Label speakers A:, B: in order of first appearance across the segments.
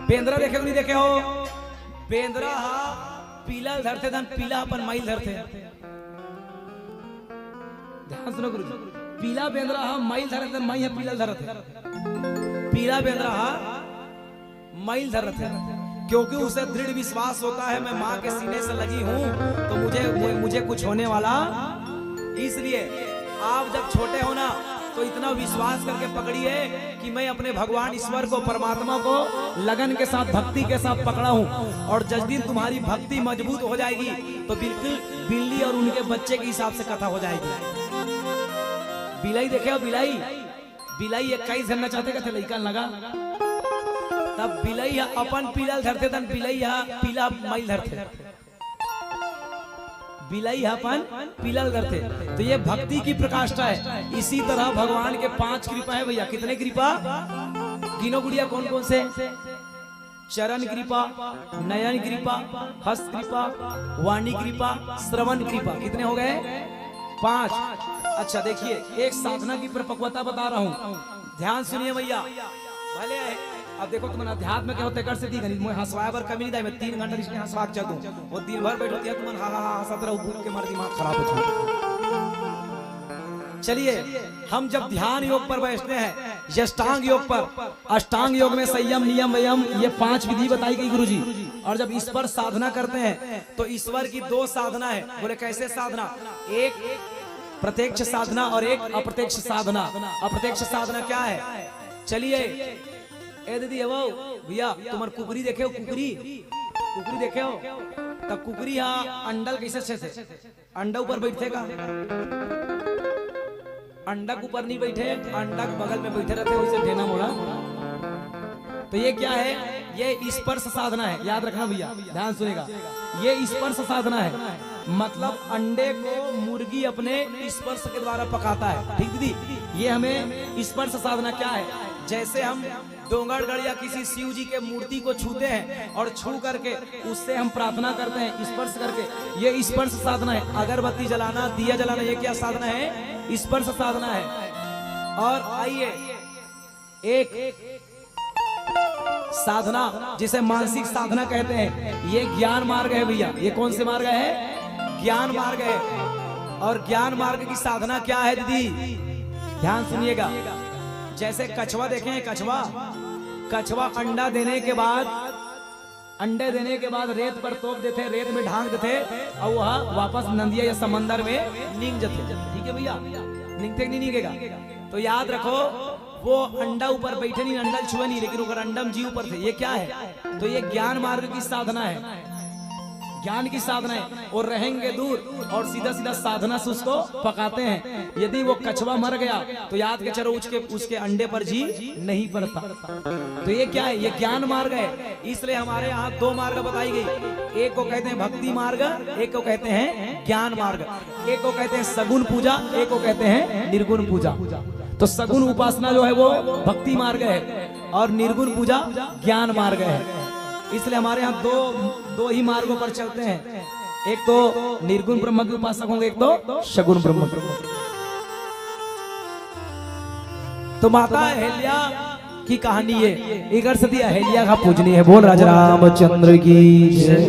A: बेंद्रा देखे नहीं देखे हो? बेंद्रा पीला धरते धन पीला अपन माइल धरते। ध्यान सुनो गुरु जी, पीला बेंद्रा माइल धरते माई है पीला धरते। पीला बेंद्रा माइल धरते क्योंकि उसे दृढ़ विश्वास होता है मैं माँ के सीने से लगी हूँ तो मुझे कुछ होने वाला। इसलिए आप जब छोटे हो ना तो इतना विश्वास करके पकड़िए कि मैं अपने भगवान ईश्वर को परमात्मा को लगन के साथ भक्ति के साथ पकड़ा हूँ। और जिस दिन तुम्हारी भक्ति मजबूत हो जाएगी तो बिल्कुल बिल्ली और उनके बच्चे के हिसाब से कथा हो जाएगी। बिलाई देखे हो? बिलाई 21 घंटा चाहते थे लड़का लगा तब बिलाई अपन पीला धरते तन बिलाई पीला माइल धरते। बिलाई अपन पीला करते। तो ये भक्ति की प्रकाष्ठा है। इसी तरह भगवान के 5 कृपा है भैया। कितने कृपा गिनो गुड़िया? कौन कौन से? चरण कृपा, नयन कृपा, हस्त कृपा, वाणी कृपा, श्रवण कृपा। कितने हो गए? 5। अच्छा देखिए एक साधना की परिपक्वता बता रहा हूँ, ध्यान सुनिए भैया। भले अब देखो तुम अध्यात्म क्या होते कर से दी गणित मैं हंसवाया पर कमी नहीं दाई मैं 3 घंटा इसमें हंसवा चल दूं वो दिन भर बैठ होती है तुम हा हंसत रहो भूख के मार दिमाग खराब हो जाता। चलिए हम जब ध्यान योग पर बैठते हैं अष्टांग योग पर, अष्टांग योग में संयम नियम व्ययम ये 5 विधि बताई गई गुरुजी। और जब इस पर साधना करते हैं तो ईश्वर की 2 साधना है। बोले कैसे साधना? एक प्रत्यक्ष साधना और एक अप्रत्यक्ष साधना। अप्रत्यक्ष साधना क्या है? चलिए ए दीदी वो भैया तुम्हार कुकरी देखे हो? कुकरी देखे हो? तब कुकरी अंडल कैसे थे? अंडा ऊपर बैठते का? अंडा के ऊपर नहीं बैठे, अंडा के बगल में बैठे रहते वैसे ढेना मोड़ा। तो ये क्या है? ये स्पर्श साधना है। याद रखना भैया, ध्यान सुनेगा। ये स्पर्श साधना है, मतलब अंडे को मुर्गी अपने स्पर्श के द्वारा पकाता है। ठीक दीदी? ये हमें स्पर्श साधना क्या है? जैसे हम डोंगरगढ़ या किसी शिव जी के मूर्ति को छूते हैं और छू करके उससे हम प्रार्थना करते हैं स्पर्श करके, ये स्पर्श साधना है। अगरबत्ती जलाना, दिया जलाना, ये क्या साधना है? स्पर्श साधना है। और आइए एक साधना जिसे मानसिक साधना कहते हैं, ये ज्ञान मार्ग है भैया। ये कौन से मार्ग है? ज्ञान मार्ग है। और ज्ञान मार्ग की साधना क्या है दीदी? ध्यान सुनिएगा। जैसे कछुआ देखे हैं? कछुआ अंडा देने के बाद, अंडे देने के बाद रेत पर तोप देते, रेत में ढांक देते और वह वापस नदिया या समंदर में नींग जाते। ठीक है भैया? नींगते नहीं नींगेगा। तो याद रखो वो अंडा ऊपर बैठे नहीं, अंडा छुए नहीं, लेकिन ऊपर अंडम जी ऊपर थे। ये क्या है? तो ये ज्ञान मार्ग की साधना है, ज्ञान की साधना है। और रहेंगे दूर और सीधा सीधा साधना से उसको पकाते हैं। यदि वो कछुआ मर गया तो याद के चलो उसके अंडे पर जी नहीं पड़ता। तो ये क्या है? ये ज्ञान मार्ग है। इसलिए हमारे यहाँ 2 मार्ग बताई गई। एक को कहते हैं भक्ति मार्ग, एक को कहते हैं ज्ञान मार्ग। एक को कहते हैं सगुण पूजा, एक को कहते हैं निर्गुण पूजा। तो सगुण उपासना जो है वो भक्ति मार्ग है और निर्गुण पूजा ज्ञान मार्ग है। इसलिए हमारे यहाँ दो ही मार्गों पर चलते हैं। एक तो निर्गुण ब्रह्म के उपासक होंगे, एक तो सगुण ब्रह्म। तो माता अहिल्या की कहानी है। एक सती अहिल्या का पूजनी है। बोल राजा रामचंद्र की जय।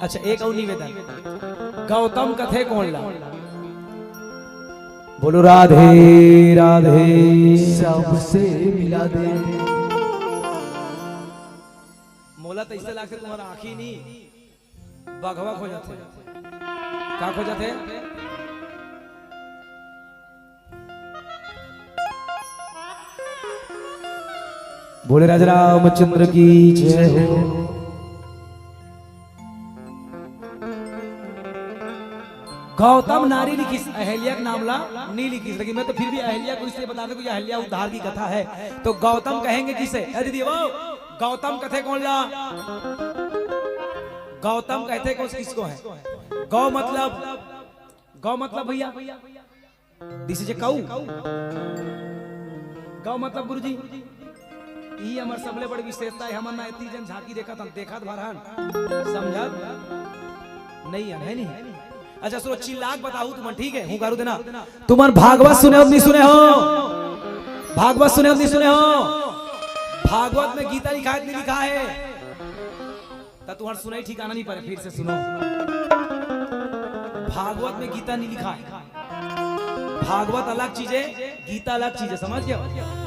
A: अच्छा एक और निवेदन, गौतम कथे कौन ला? बोलो राधे राधे सबसे मिला दे। मोला तो इससे लाके तुम्हारा आँखी नहीं बघवा खो जाते। क्या खो जाते? बोले राजा रामचंद्र की जय हो। गौतम नारी लिखी, अहिल्या का नामला नहीं लिखी, लेकिन मैं तो फिर भी अहिल्या को इसलिए बता दूं कि अहिल्या उद्धार की कथा है। तो गौतम कहेंगे किसे? दीदी वो गौतम कथे कौन ला? गौतम कहते कौन किसको है? गौ मतलब भैया दिस इज ए काऊ। गौ मतलब गुरुजी ई हमर सबले बड़ी विशेषता है। हमर ना इतनी जन झांकी देखा था, देखा भरहन समझा नहीं है नहीं। अच्छा सुनो चिल्लाक बताऊ तुम, ठीक है? हूँ गारू देना। तुम भागवत सुने हो नहीं सुने हो? भागवत सुने हो नहीं सुने हो? भागवत में गीता लिखा है, नहीं लिखा है? तो तुम्हारा सुनाई ठिकाना नहीं पड़े, फिर से सुनो। भागवत में गीता नहीं लिखा है। भागवत अलग चीज है, गीता अलग चीज है, समझ गए?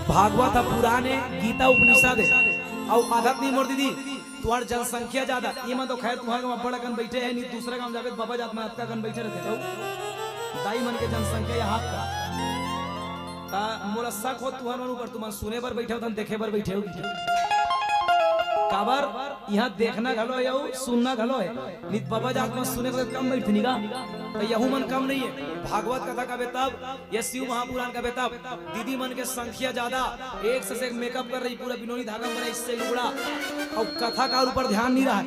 A: भागवत है पुराने, गीता उपनिषद है। और आदत नहीं मोड़ दीदी, तुम्हार जनसंख्या ज्यादा ये मत तो खैर तुम्हारे बड़ा कन बैठे है नहीं, दूसरा काम जावे बाबा जात में आपका कन बैठे रहते हो दाई मन के जनसंख्या यहाँ का ता मोला शक हो तुम्हारे ऊपर, तुम सुने पर बैठे हो तन देखे पर बैठे हो काबर यहाँ देखना घलो है यू सुनना घलो है, नित बाबा जात में सुने पर कम बैठती निगा तो यहू मन कम नहीं है। भागवत कथा का बेतब ये शिव महापुराण का बेतब दीदी मन के संख्या ज्यादा, एक से एक मेकअप कर रही, पूरा बिनोनी धागा बना इससे लुगड़ा और कथा का ऊपर ध्यान नहीं रहा।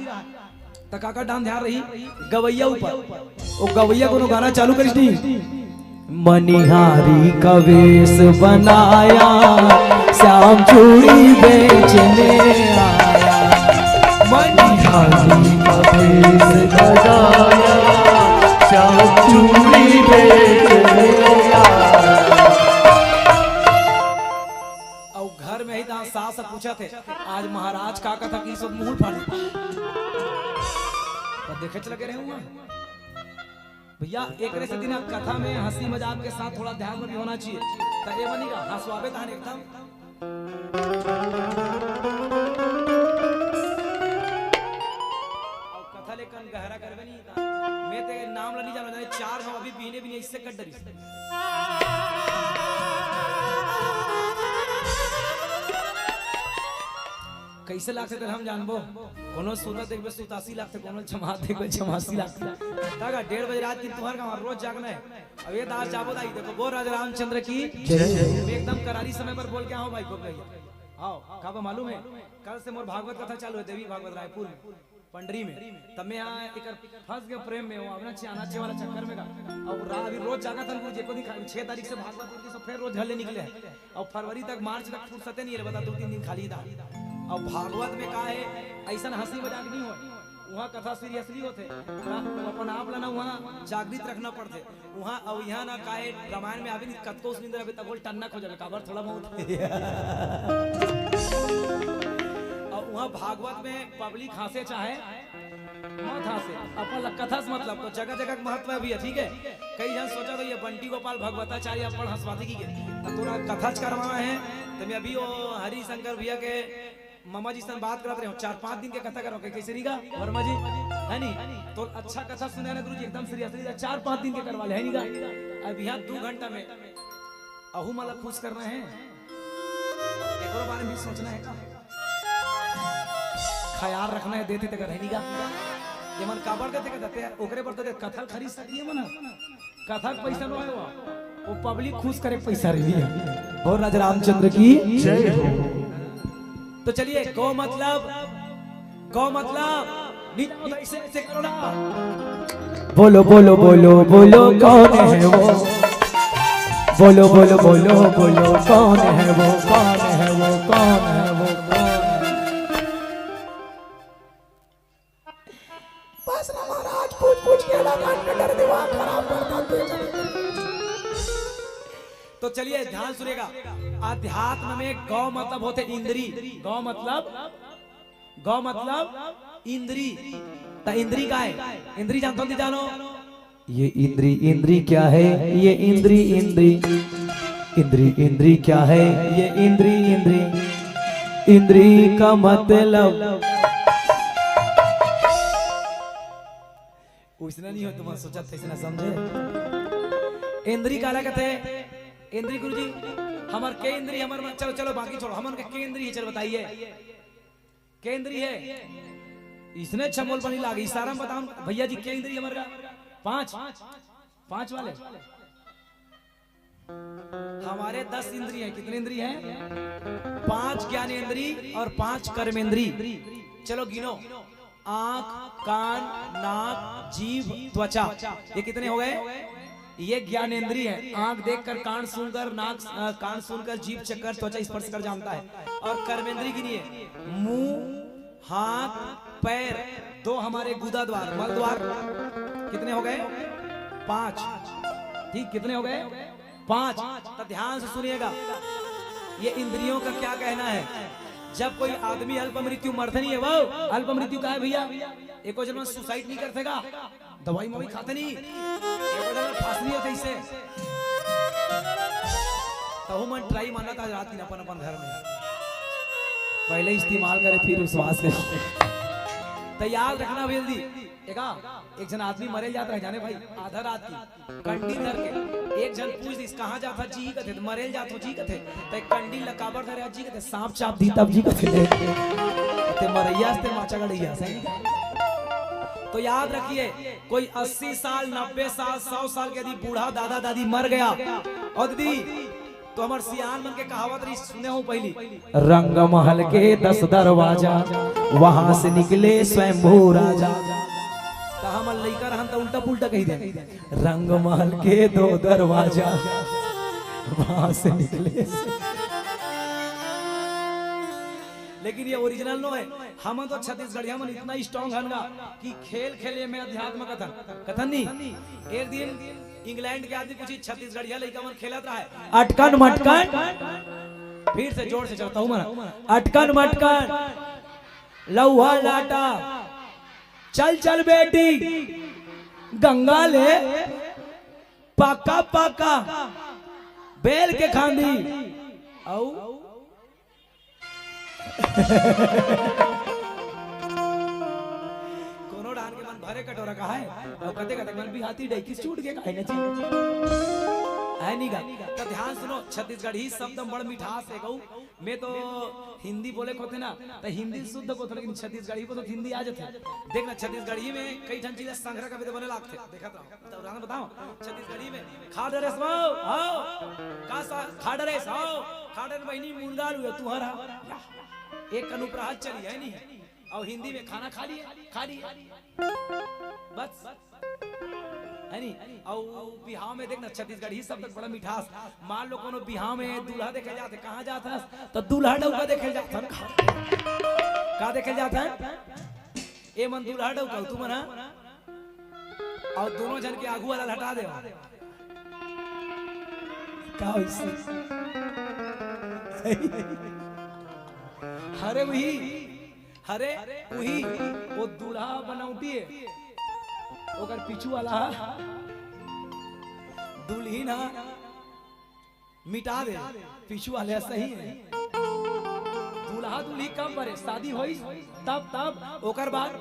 A: तो काका डांस ध्यान रही गवैया ऊपर, वो गवैया को गाना चालू करी थी। मनिहारी का वेश बनाया श्याम चूड़ी बेचने आया, मनिहारी का वेश बनाया श्याम चूड़ी बेचने आया। और घर में ही सास से पूछा थे आज महाराज का कथा की सब मुंह फाड़ी तो देखे चले रहे हुआ भैया। एक से दिन कथा में हंसी मजाक के साथ थोड़ा ध्यान में भी होना चाहिए, तो ये बनेगा हंसवाबे तान एकदम। और कथा लेकर गहरा करवे नहीं था, मैं ते नाम ला नहीं जाना जाने, चार हम अभी पीने भी नहीं, इससे कट डरी कैसे लाख से हम जानबो, कोनो सुनत देखबे 87 लाख से, कोनो जमात देखबे 86 लाख से। तागा 1:30 बजे रात की तुम्हार का रोज जागना है। अब ये दास जाबो दाई देखो बोल राजा रामचंद्र की मैं एकदम करारी समय पर बोल के आओ भाई को भैया आओ काबा मालूम है कल से मोर भागवत कथा चालू है देवी भागवत रायपुर पंडरी में, तब मैं यहाँ एक फंस गया प्रेम में, वो अपना चानाचे वाला चक्कर में का। और अभी रोज जागा था गुरु जी को 6 तारीख से भागवत सब फिर रोज घर ले निकले हैं और फरवरी तक मार्च तक फुर्सते नहीं है, बता 2-3 दिन खाली था। और भागवत में का है ऐसा हंसी मजाक नहीं हो, वहाँ कथा सीरियसली होते अपन आप लाना वहाँ जागृत रखना पड़ते वहाँ। और यहाँ ना का है रामायण में अभी कत्को उस निंदर अभी तक बोल टन्ना खो जाए काबर थोड़ा बहुत और वहाँ भागवत में पब्लिक हंसे चाहे मत हंसे, अपन कथा से मतलब तो जगह जगह महत्व भी है, ठीक है। कई जन सोचा तो ये बंटी गोपाल भगवताचार्य अपन हंसवाती की थोड़ा कथा करवाना है, तो मैं अभी वो हरिशंकर भैया के मामा जी से बात करते रहे 4-5 दिन के कथा करो कैसे रीगा वर्मा जी है नी, तो अच्छा कथा सुना ना गुरु जी एकदम सीरियसली 4-5 दिन के करवा ले है नीगा। अब यहाँ 2 घंटा में अहू मला खुश करना है, एक और बारे में भी सोचना है, ख्याल रखना है, देते तक रहेगा ये मन काबर देते कहते हैं ओकरे पर तो कथा खरीद सकती है मना कथा पैसा न आयो वो पब्लिक खुश करे पैसा रही है। और राजा रामचंद्र की जय हो। तो चलिए गौ मतलब ऐसे करो ना, बोलो बोलो बोलो बोलो कौन है वो, बोलो बोलो बोलो बोलो कौन है वो, कौन है वो, कौन है वो, बस महाराज पूछ के डर दिमाग खराब कर देते। तो चलिए ध्यान सुनेगा, अध्यात्म में गौ मतलब होते इंद्री, गौ मतलब इंद्री, तो इंद्री का है, इंद्री जानते हो जानो ये इंद्री क्या है, ये इंद्री क्या है, ये इंद्री का मतलब उसने नहीं हो तुम सोचा था इसने समझे। इंद्री का क्या कहते हैं, इंद्री गुरुजी हमार के इंद्री हमार चलो चलो बाकी छोड़ो, हमन के इंद्री है, चलो बताइए के इंद्री है। इसने छमोल बनी लागी इशारा में बताऊं भैया जी के इंद्री हमारे का 5 वाले हमारे 10 इंद्री है। कितने इंद्री हैं? 5 ज्ञानेंद्री और 5 कर्मेंद्री। चलो गिनो, आंख, कान, नाक, जीभ, त्वचा, ये कितने हो गए? ये ज्ञानेंद्रिय है, आंख देखकर, कान सुनकर, नाक कान सुनकर, जीभ चखकर, त्वचा स्पर्श कर जानता है। और कर्मेंद्रिय गिनिए, मुंह, हाथ, पैर, 2 हमारे गुदा द्वार, मल द्वार, कितने हो गए? 5। ठीक, कितने हो गए? 5। तो ध्यान से सुनिएगा, ये इंद्रियों का क्या कहना है। जब कोई आदमी अल्प मृत्यु मरते नहीं है वो अल्प मृत्यु का है भैया। एको जन्म सुसाइड नहीं कर सकेगा, दवाई मवाई खाते नहीं, एको जन्म फांसी नहीं होते इसे। तो मन ट्राई माना था रात की अपन अपन घर में पहले इस्तेमाल करे फिर विश्वास करे। तो याद रखना जल्दी एक जन आदमी मरे जाता है जाने भाई आधा रात की कंडी धर के एक जन पूछ दिस कहां जाता जी कथे तो मरेल जातो जी कथे तो कंडी लकाबर धरे जी कथे सांप चाप दी तब जी कथे ते मरैया से माचा गड़ैया सही। तो याद रखिए कोई 80 साल 90 साल 100 साल के यदि बूढ़ा दादा दादी मर गया और दीदी तो हमार सियान मन के कहावत रही सुने हो पहली, रंग महल के 10 दरवाजा वहां से निकले स्वयंभू राजा। तो हम लइका रहन तो उल्टा पुल्टा कही दे, रंग महल के 2 दरवाजा वहां से निकले। लेकिन ये ओरिजिनल नो है। हम तो छत्तीसगढ़िया में इतना स्ट्रॉन्ग हनगा कि खेल खेले में अध्यात्म कथन नहीं। एक दिन इंग्लैंड के आदमी कुछ छत्तीसगढ़िया लड़का मन खेलत रहा है अटकन मटकन, फिर से जोर से चलता हूं मैं, अटकन मटकन लौहा लाटा चल चल बेटी गंगा ले पाका पाका बेल के खांदी औ कोनो डान के मन भरे कटोरा कहा है और कते कते मन भी हाथी डाई किस छूट के काहे न है नहीं गा। तो ध्यान सुनो छत्तीसगढ़ी शब्द बड़ मिठास है गऊ मैं तो हिंदी बोले को थे ना तो हिंदी शुद्ध को थे लेकिन छत्तीसगढ़ी को तो हिंदी आ जाते। देखना छत्तीसगढ़ी में कई ठन चीजें संग्रह का भी बने लागते देखा तो उदाहरण बताओ छत्तीसगढ़ी में खाडरेस आओ का सा खाडरेस आओ खाडर बहिनी मुंगाल हुए तुहरा एक अनुप्राह चली है नहीं और हिंदी में खाना खा लिया बस है नहीं। और बिहाव में देखना छत्तीसगढ़ी शब्द बड़ा मिठास। मान लो कोनो बिहाव में दूल्हा देखे जाते कहाँ जाता तो दूल्हा डौका देखे जाता का देखे जाता है ए मन दूल्हा डौका तू मना और दोनों जन के आगू वाला हटा दे का अरे वही वो दूल्हा बनौती है ओकर पीछू वाला दुल्ही ना मिटा दे पीछू वाले सही है। दूल्हा दुल्ही कब बरे शादी होई तब ओकर बाद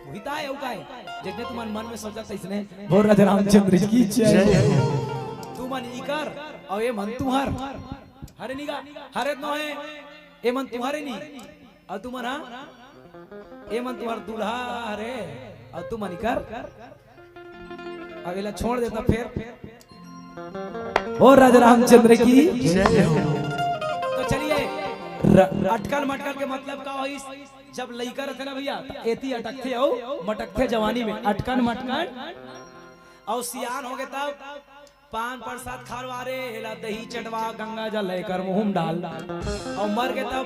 A: वही ताए उकाए जितने तुम मन में सोचा था इसने भोर राजा रामचंद्र की जय तू मन इकर और ये मन तुहर हरे निगा हरे नो है ये मन तुम्हारे नहीं और तू मन ए मन तुम्हार दूल्हा रे और तू मन कर अगला छोड़ देता फिर और राजा रामचंद्र की तो चलिए अटकल मटकल के मतलब का होइस जब लइका रहते ना भैया एती अटकते हो मटकते जवानी में अटकन मटकन और सियान हो गए तब पान प्रसाद खारवारे हेला दही चटवा गंगा जल लेकर मुंह डाल और मर गए तब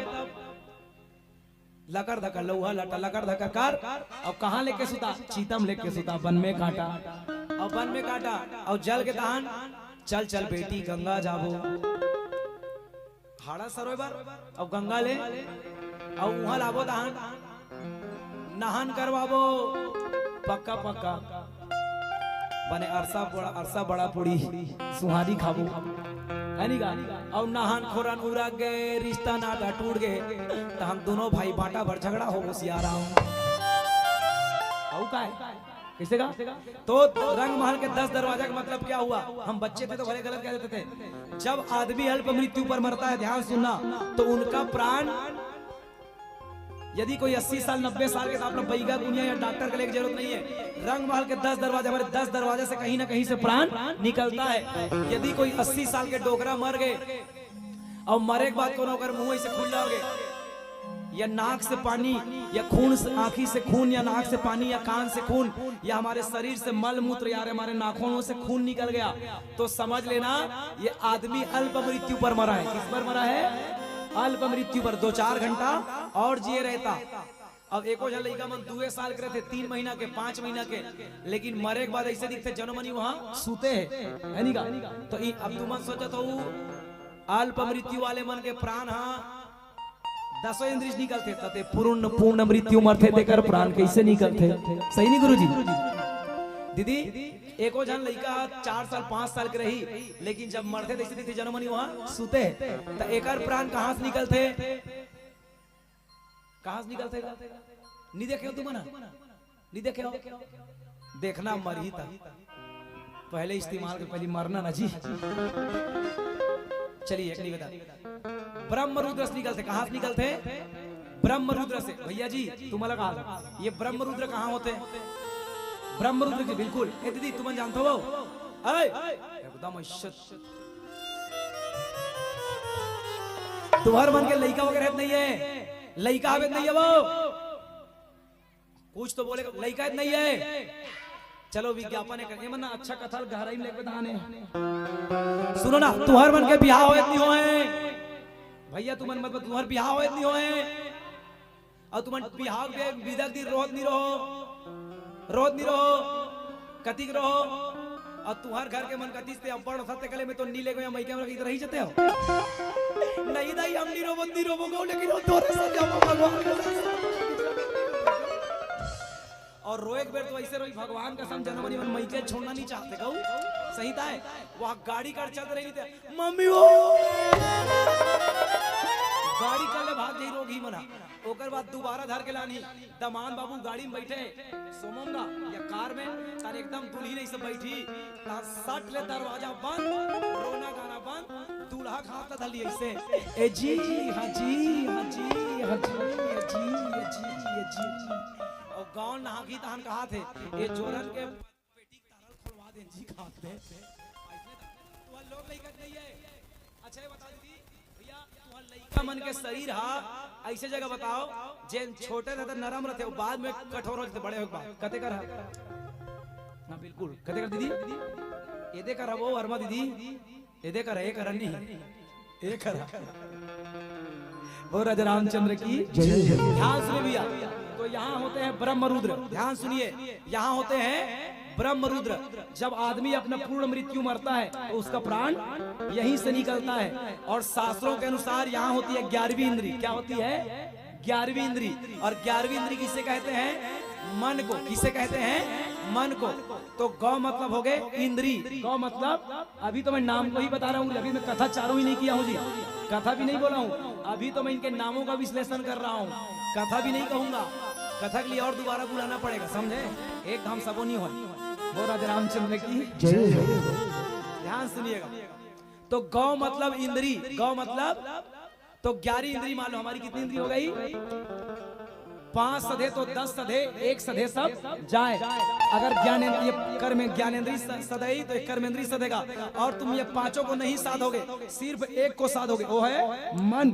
A: लकर धकर लौहा लटा लकर धकर कर और कहाँ लेके सुता चीतम लेके सुता वन में काटा और वन में काटा और जल के दहन चल चल बेटी गंगा जाबो हाड़ा सरोवर और गंगा ले और वहां लाबो दहन नहन करवाबो पक्का पक्का बने अरसा बड़ा पूरी सुहानी खाबो है नी गा और नहान खोरन उड़ा गए रिश्ता नाता टूट गए तो हम दोनों भाई बाटा भर झगड़ा हो सियाराम कैसे का तो रंग महल के 10 दरवाजा का मतलब क्या हुआ। हम बच्चे थे तो भले गलत कह देते थे। जब आदमी अल्प मृत्यु पर मरता है ध्यान सुनना तो उनका प्राण यदि कोई 80 साल 90 साल के साथ बैगा दुनिया या डॉक्टर के लिए जरूरत नहीं है। रंग महल के 10 दरवाजे हमारे 10 दरवाजे से कहीं ना कहीं से प्राण निकलता है। यदि कोई 80 साल के डोगरा मर गए और मरे के बाद कोनो मुंह से खुल जाओगे या नाक से पानी या खून से आंखी से खून या नाक से पानी या कान से खून या हमारे शरीर से मल मूत्र या हमारे नाखूनों से खून निकल गया तो समझ लेना ये आदमी अल्प मृत्यु पर मरा है। किस पर मरा है? अल्प मृत्यु पर। 2-4 घंटा और जिए रहता। अब एको जन लड़का मन 2 साल के थे 3 महीना के 5 महीना के लेकिन मरे के बाद ऐसे दिखते जनमनी वहां सूते है नी का। तो अब तुम सोचा तो अल्प मृत्यु वाले मन के प्राण हाँ 10 इंद्रिय निकलते तथे पूर्ण पूर्ण मृत्यु मरते देकर प्राण कैसे निकलते? सही नहीं गुरुजी? दीदी एको जन लड़का 4 साल 5 साल के रही, लेकिन जब मरते देखते थे जनमनी वहां सुते तो एकर प्राण कहां से निकलते? कहां से निकलते? नहीं देखे हो तुम ना? नहीं देखे हो? देखना मर ही था पहले इस्तेमाल के पहले मरना ना जी। चलिए एक नहीं बता ब्रह्म रुद्र से निकलते। कहां से निकलते? ब्रह्म रुद्र से। भैया जी तुम्हारा कहा ये ब्रह्म रुद्र कहां होते? ब्रह्म रुद्र जी बिल्कुल। ए दीदी तुम जानते हो एकदम तुम्हारे मन के लड़का वगैरह नहीं है, लड़का आवेद नहीं है वो कुछ तो बोलेगा लड़का नहीं है। चलो विज्ञापन है करने मना अच्छा कथा गहराई में लेके बताने सुनो ना। तुम्हारे मन के बियाह होए नहीं होए भैया, तुम मत तुम्हारे बियाह होए नहीं होए और तुम बियाह के विदा दी रोत नहीं रहो कतिक रहो और तुम्हार घर के मन कतिस ते अब्बड़ सत्य कले में तो नीले गया मई के हमरा इधर ही जते हो नहीं दाई हम नहीं रोबो गो लेकिन वो तोरे साथ जाओ भगवान और रोए बेर तो ऐसे रोई भगवान का सम जनवरी में मई के छोड़ना नहीं चाहते कहू सही था है वहां गाड़ी कर चल रही थी मम्मी वो गाड़ी कर ले भाग जाई रोगी मना ओकर बाद दोबारा धर के लानी दमान बाबू गाड़ी में बैठे सोमंगा या कार में तार एकदम दुल्ही नहीं सब बैठी सट ले दरवाजा बंद रोना गाना बंद दूल्हा खाता धली ऐसे ए जी हां जी हां जी हां जी हां जी और गांव नहागी तहन कहा थे ये जोरन के पेटी तारल खोलवा दे जी खाते वो लोग लइका नहीं है। अच्छा ये बता दी भैया तुहार लइका मन के शरीर हा ऐसे जगह बताओ जे छोटे रहते नरम रहते बाद में कठोर हो जाते बड़े हो बाद कते कर हां बिल्कुल कते कर दीदी ये दे कर वो वर्मा दीदी ये दे कर एक करनी एक कर वो राजा रामचंद्र की जय जय। ध्यान सुनिए भैया तो यहाँ होते हैं ब्रह्म रुद्र। ध्यान सुनिए यहाँ होते हैं ब्रह्म रुद्र। जब आदमी अपना पूर्ण मृत्यु मरता है तो उसका प्राण यहीं से निकलता है और शास्त्रों के अनुसार यहाँ होती है 11वीं इंद्री। क्या होती है? 11वीं इंद्री। और 11वीं इंद्री किसे कहते हैं? मन को। किसे कहते हैं? मन को। तो गौ मतलब हो गए इंद्री। गौ मतलब अभी तो मैं नाम को ही बता रहा हूँ, अभी मैं कथा चारों ही नहीं किया हूँ जी, कथा भी नहीं बोला हूँ, अभी तो मैं इनके नामों का विश्लेषण कर रहा हूँ, कथा भी नहीं कहूंगा। कथा के लिए और दोबारा बुलाना पड़ेगा समझे, एक हम सबो नहीं हो। वो राजा रामचंद्र की जय। ध्यान सुनिएगा तो गौ मतलब इंद्री। गौ मतलब तो 11 इंद्री मान लो हमारी कितनी इंद्री हो गई? 5 सधे तो 10 सधे 1 सधे सब जाए। अगर ज्ञानेंद्रिय कर्म ज्ञानेंद्रिय सदैई तो कर्मेंद्रिय सधेगा और तुम ये पांचों को नहीं साधोगे, सिर्फ एक को साधोगे, वो है मन।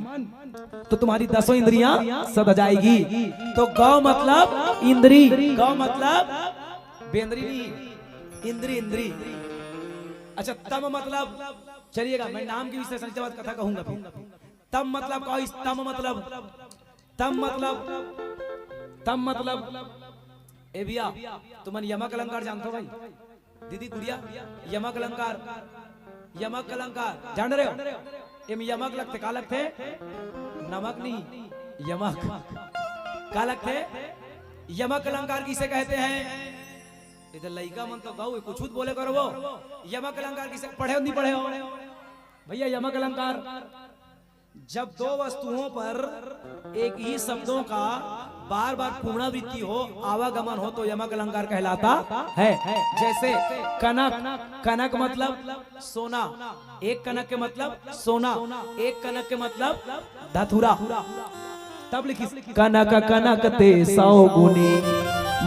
A: तो तुम्हारी 10 इंद्रियां सध जाएगी। तो गौ मतलब इंद्री। गौ मतलब बेंद्री नहीं, इंद्री इंद्री। अच्छा तम मतलब चलिएगा मैं नाम की विशेषण के बाद कथा कहूंगा फिर। तम मतलब कहो तम मतलब तम मतलब तम मतलब ए भैया तुम यमक अलंकार जानते हो भाई? दीदी गुड़िया यमक अलंकार, यमक अलंकार जान रहे हो? एम यमक लगते का लगते? नमक नहीं यमक का लगते? यमक अलंकार किसे कहते हैं? इधर लइका मन तो गाओ कुछ बोले करो वो यमक अलंकार किसे पढ़े हो नहीं पढ़े हो भैया? यमक अलंकार जब दो वस्तुओं पर एक ही शब्दों का बार बार पुनरावृत्ति हो, आवागमन हो तो यमक अलंकार कहलाता है। जैसे कनक, कनक मतलब सोना, एक कनक के मतलब सोना, एक कनक के मतलब धतुरा। तब लिखी कनक कनक ते 100 गुनी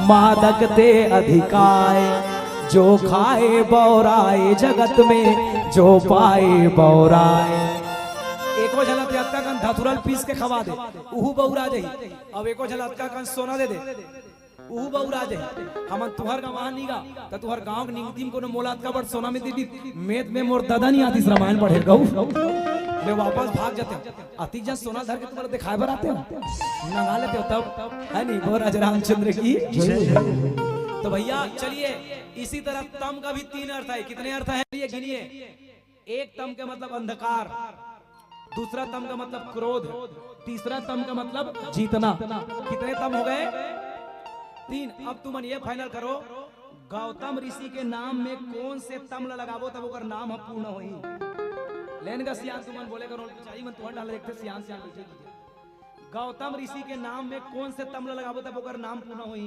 A: मादक ते अधिकाय, जो खाए बौराए जगत में जो पाए बौराए। एको झलक अक्का कन धतुरल पीस के खवा दे उहू बौरा जाई। अब एको झलक अक्का कन सोना दे दे उहू बौरा जाई। हमन तुहर का वहां नीगा त तुहर गांव के निगतिम कोनो मोलात का बड़ सोना में दीदी मेद में मोर दादा नहीं आती रामायण पढ़े गऊ मैं वापस भाग जाते अति जन सोना धर के तुम्हारे दिखाए बर आते हो नंगा लेते हो तब है नहीं। वो राजा रामचंद्र की तो भैया चलिए इसी तरह तम का भी 3 अर्थ है। कितने अर्थ है ये गिनिए? एक तम के मतलब अंधकार, दूसरा तम का मतलब क्रोध, तीसरा तम का मतलब जीतना। कितने तम हो गए? 3। अब तुम ये फाइनल करो, गौतम ऋषि के नाम में कौन से तम लगाबो तब ओकर नाम हम पूर्ण होई। लेन का सियान तुमन बोले करो चाहिए मन तुहर डाल देखते सियान सियान बैठे कीजिए। गौतम ऋषि के नाम में कौन से तम लगाबो तब ओकर नाम पूर्ण होई?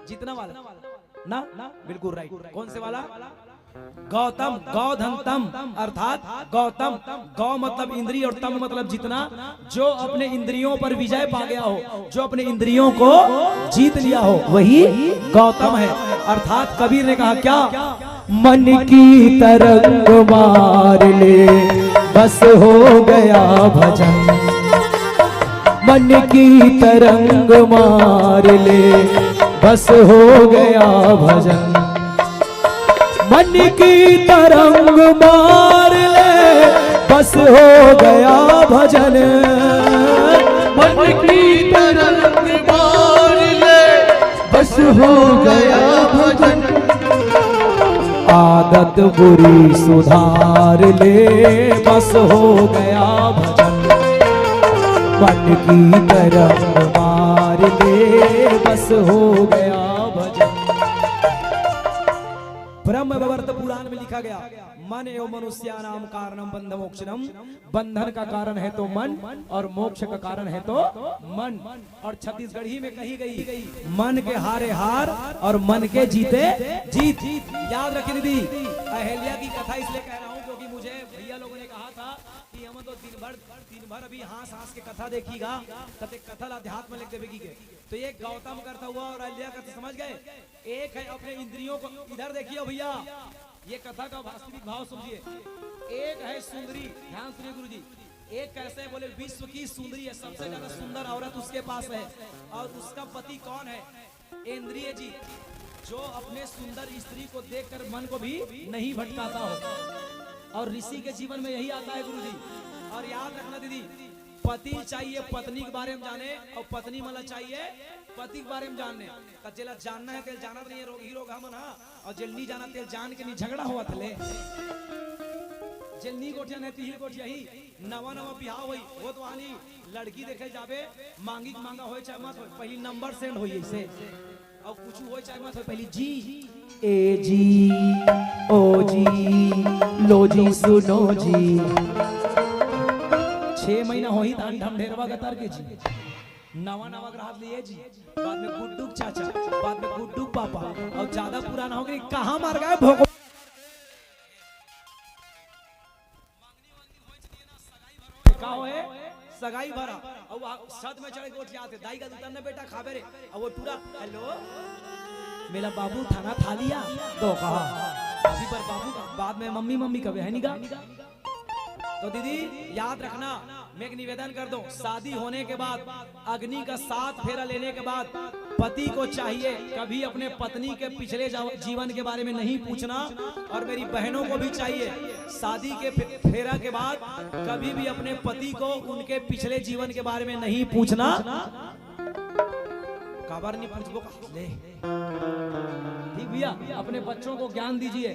A: जितना वाला ना बिल्कुल राइट। कौन से वाला? गौतम, गौधन तम, अर्थात गौतम, गौ मतलब इंद्रिय और तम मतलब जितना। जो अपने इंद्रियों पर विजय पा गया हो, जो अपने इंद्रियों को जीत लिया हो, वही गौतम है। अर्थात कबीर ने कहा क्या? मन की तरंग मार ले बस हो गया भजन, मन की तरंग मार ले बस हो गया भजन, मन की तरंग मार ले बस हो गया भजन,
B: मन की तरंग मार ले बस हो गया भजन,
A: आदत बुरी सुधार ले बस हो गया भजन, मन की तरंग मार ले बस हो गया भजन। ब्रह्म वैवर्त पुराण में लिखा गया, मन एवं मनुष्यानाम कारणम बंध मोक्षणम। बंधन का कारण है तो मन और मोक्ष का कारण है तो मन। और छत्तीसगढ़ी में कही गई, मन के हारे हार और मन के जीते जीत। याद रखिए दीदी, अहल्या की कथा इसलिए कह रहा हूँ क्योंकि मुझे भैया लोगों ने कहा था कि हम तो दिन भर अभी हास हास के कथा देखिएगा, तब एक कथा अध्यात्म लिख देगी के। तो ये गौतम करता हुआ और अहल्या करता, समझ गए? एक है अपने इंद्रियों को, इधर देखिए भैया, ये कथा का वास्तविक भाव समझिए। एक है सुंदरी, ध्यान सुनिए गुरुजी। एक कैसे है? बोले विश्व की सुंदरी है, सबसे ज्यादा सुंदर औरत उसके पास है, और उसका पति कौन है? इंद्रिय जी, जो अपने सुंदर स्त्री को देखकर मन को भी नहीं भटकाता हो। और ऋषि के जीवन में यही आता है गुरुजी। और याद रखना दीदी, पति चाहिए पत्नी के बारे में जाने, और पत्नी मला चाहिए पति के बारे में जानने। जेला जानना है तेल जाना नहीं है, रोग ही रोग हम ना, और जेल नहीं जाना तेल जान के नहीं झगड़ा हुआ थले। जेल नहीं गोठिया नहीं तिही गोठिया ही नवा नवा बिहाव हुई, वो तो आनी लड़की देखे जाबे, मांगी मांगा हो चाहे मत हो, पहली नंबर सेंड होई ऐसे, और कुछ हो चाहे मत हो, पहली जी ए जी ओ जी लो जी सुनो जी। 6 महीना हो ही धान ढम ढेरवा गतर के जी, नवा नवा ग्राहक लिए जी, बाद में गुड्डू चाचा, बाद में गुड्डू पापा, और ज्यादा पुराना हो गई कहाँ मार गए भोग। सगाई भरा और सद में चढ़े गोठ जाते दाई का उतरने बेटा खाबे रे, और वो पूरा हेलो मेरा बाबू थाना था लिया तो कहा अभी पर बाबू बाद में मम्मी मम्मी कभी है निगा। तो दीदी याद रखना, मैं एक निवेदन कर दूं, शादी होने के बाद अग्नि का 7 फेरा लेने के बाद पति को चाहिए कभी अपने पत्नी के पिछले जीवन के बारे में नहीं पूछना, और मेरी बहनों को भी चाहिए शादी के फेरा के बाद कभी भी अपने पति को उनके पिछले जीवन के बारे में नहीं पूछना। काबर नहीं पूछबो ले ठीक भैया, अपने बच्चों को ज्ञान दीजिए।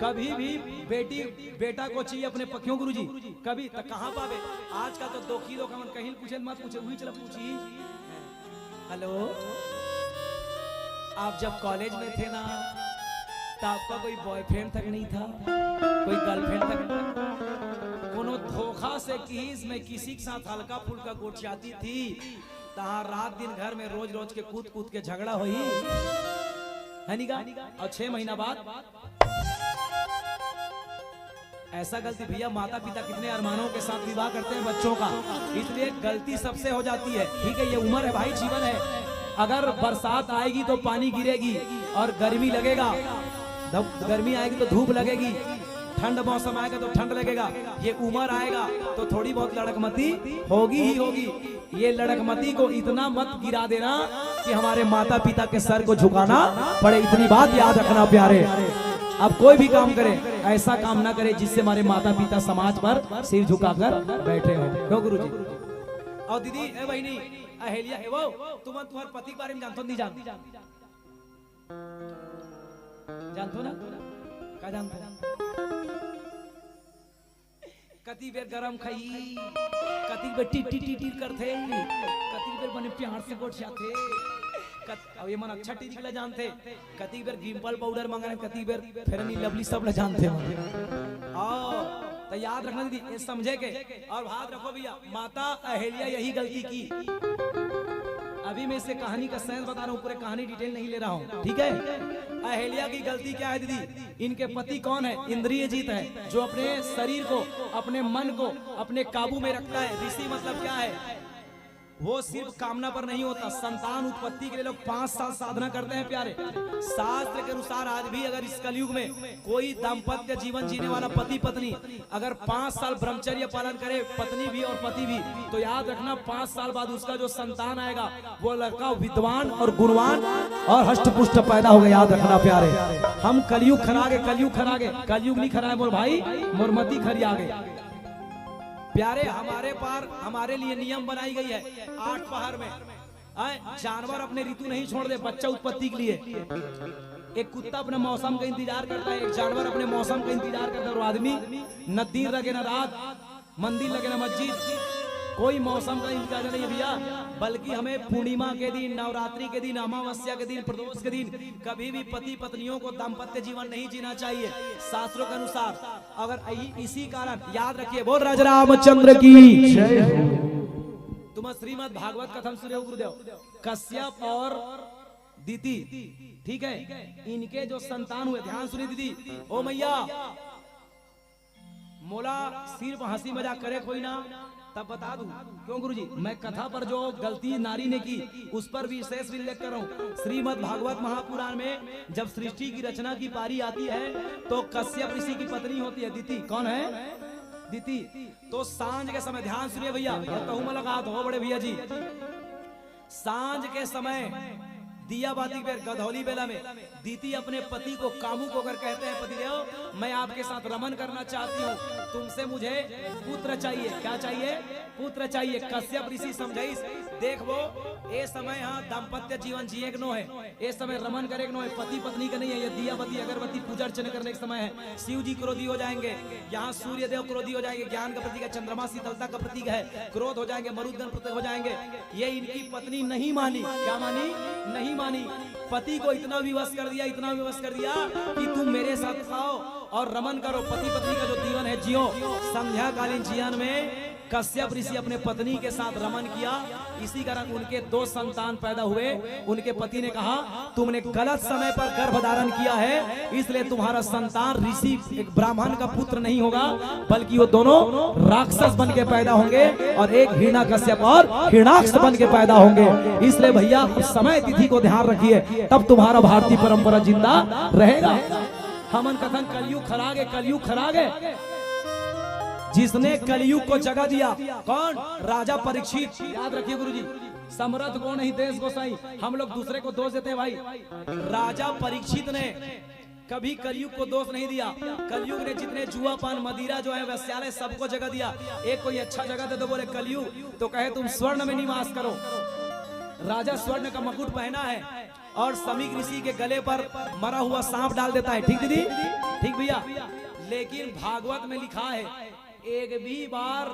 A: कभी भी बेटी बेटा को चाहिए अपने क्यों गुरुजी, कभी तक कहाँ पावे आज का तो दोखी दो कमन कहीं पूछे मत पूछे, वही चला पूछी। हेलो, आप जब कॉलेज में थे ना तो आपका कोई बॉयफ्रेंड तक नहीं था, कोई गर्लफ्रेंड तक, कोनो धोखा से किस में किसी के साथ हल्का फुल्का गोठियाती थी, तहां रात दिन घर में रोज रोज के कूद कूद के झगड़ा हुई है निगा। और 6 महीना बाद ऐसा गलती भैया, माता पिता कितने अरमानों के साथ विवाह करते हैं बच्चों का, इसलिए गलती सबसे हो जाती है। ठीक है, ये उम्र है भाई, जीवन है। अगर बरसात आएगी तो पानी गिरेगी, और गर्मी लगेगा, गर्मी आएगी तो धूप लगेगी, ठंड मौसम आएगा तो ठंड लगेगा। ये उम्र आएगा तो थोड़ी बहुत लड़कमती होगी ही होगी। ये लड़कमती को इतना मत गिरा देना कि हमारे माता पिता के सर को झुकाना पड़े, इतनी बात याद रखना प्यारे। अब कोई भी काम करे ऐसा काम ना करे जिससे हमारे माता पिता समाज पर सिर झुकाकर बैठे हो। क्यों गुरुजी? और दीदी ए बहनी अहेलिया है वो, तुम तुम्हारे पति के बारे में जानतो नहीं जानतो ना? क्या जानतो? कती बेर गरम खाई, कती बेर टी टी टी टी करते, कती बेर बने प्यार से गोट जाते, अब ये मन अच्छा टी निकला जानते, कती बेर गिम्पल पाउडर मंगाने, कती बेर फेयर एंड लवली सब ले जानते हैं। आओ तो याद रखना दीदी, ये समझे के और याद रखो भैया, माता अहिल्या यही गलती की। अभी मैं इसे कहानी का सेंस बता रहा हूँ, पूरे कहानी डिटेल नहीं ले रहा हूँ, ठीक है। अहिल्या की गलती क्या है दीदी, इनके पति कौन है, इंद्रिय जीत है, जो अपने शरीर को, अपने मन को अपने काबू में रखता है। ऋषि मतलब क्या है, वो सिर्फ कामना पर नहीं होता, संतान उत्पत्ति के लिए लोग 5 साल साधना करते हैं प्यारे। शास्त्र के अनुसार आज भी अगर इस कलयुग में कोई दाम्पत्य जीवन जीने वाला पति पत्नी अगर 5 साल ब्रह्मचर्य पालन करे, पत्नी भी और पति भी, तो याद रखना 5 साल बाद उसका जो संतान आएगा वो लड़का विद्वान और गुणवान और हष्टपुष्ट पैदा होगा। याद रखना प्यारे, हम कलयुग खरागे, कलयुग खरागे, कलयुग नहीं खरागे मोर भाई, मोरमती खरी आगे प्यारे। हमारे पार हमारे लिए नियम बनाई गई है 8 पहर में। जानवर अपने ऋतु नहीं छोड़ दे बच्चा उत्पत्ति के लिए। एक कुत्ता अपने मौसम का इंतजार करता है, एक जानवर अपने मौसम का इंतजार करता है, और आदमी न दिन लगे न रात, मंदिर लगे न मस्जिद, कोई मौसम का इंतजार नहीं है भैया। बल्कि हमें पूर्णिमा के दिन, नवरात्रि के दिन, अमावस्या के दिन, प्रदोष के दिन कभी भी पति पत्नियों को दाम्पत्य जीवन नहीं जीना चाहिए शास्त्रों के अनुसार। अगर इसी कारण याद रखिए, बोल राजा रामचंद्र की जय हो। तुम श्रीमद् भागवत कथम सुने हो गुरुदेव, कश्यप और दीति, ठीक है, इनके जो संतान हुए, ध्यान सुनिए दीदी। ओ मैया मोला सिर्फ हंसी मजाक करे कोई ना, तब बता दूं क्यों गुरुजी, मैं कथा पर जो गलती नारी ने की उस पर भी विशेष उल्लेख कर रहा हूँ। श्रीमद् भागवत महापुराण में जब सृष्टि की रचना की पारी आती है तो कश्यप ऋषि की पत्नी होती है दीति। कौन है, दीति। तो सांझ के समय, ध्यान सुनिए भैया, तो मुलाकात हो बड़े भैया जी, सांझ के समय दिया बाती पे गधौली बेला में दीति अपने पति को कामुक होकर कहते हैं, पतिदेव मैं आपके साथ रमन करना चाहती हूँ, तुमसे मुझे पुत्र चाहिए। क्या चाहिए, पुत्र चाहिए। कश्यप ऋषि समझाइस, देख वो ये समय यहाँ दाम्पत्य जीवन जिए नो है, ये समय रमन करे नो है, पति पत्नी का नहीं है। ये दिया बाती अगरबत्ती पूजा अर्चना करने का समय है। शिव जी क्रोधी हो जाएंगे, यहाँ सूर्य देव क्रोधी हो जाएंगे, ज्ञान का प्रतीक है, चंद्रमा शीतलता का प्रतीक है, क्रोध हो जाएंगे, मरुदगण प्रतीक हो जाएंगे। ये इनकी पत्नी नहीं मानी। क्या मानी, नहीं मानी। पति को इतना विवश कर दिया, इतना विवश कर दिया कि तुम मेरे साथ खाओ और रमन करो, पति पत्नी का जो जीवन है जियो। संध्या कालीन जीवन में कश्यप ऋषि अपने पत्नी के साथ रमन किया, इसी कारण उनके 2 संतान पैदा हुए। उनके पति ने कहा तुमने गलत समय पर गर्भ धारण किया है, इसलिए तुम्हारा संतान ऋषि एक ब्राह्मण का पुत्र नहीं होगा, बल्कि वो दोनों राक्षस बन के पैदा होंगे और एक हिरण्यकश्यप और हिरण्याक्ष बन के पैदा होंगे। इसलिए भैया समय तिथि को ध्यान रखिए, तब तुम्हारा भारतीय परंपरा जिंदा रहेगा। हमन कथन कलयुग खरागे, कलयुग खरागे। जिसने कलयुग को जगह दिया कौन, राजा परीक्षित। याद रखिए गुरुजी, समर्थ को नहीं देश गोसाई, हम लोग दूसरे को दोष देते हैं भाई। राजा परीक्षित ने कभी कलयुग को दोष नहीं दिया। कलयुग ने जितने जुआ पान मदिरा जो है वैश्यालय सबको जगह दिया। एक कोई अच्छा जगह दे तो बोले कलयुग, तो कहे तुम स्वर्ण में निवास करो। राजा स्वर्ण का मुकुट पहना है और समीक ऋषि के गले पर मरा हुआ सांप डाल देता है। ठीक दीदी, ठीक भैया। लेकिन भागवत में लिखा है एक भी बार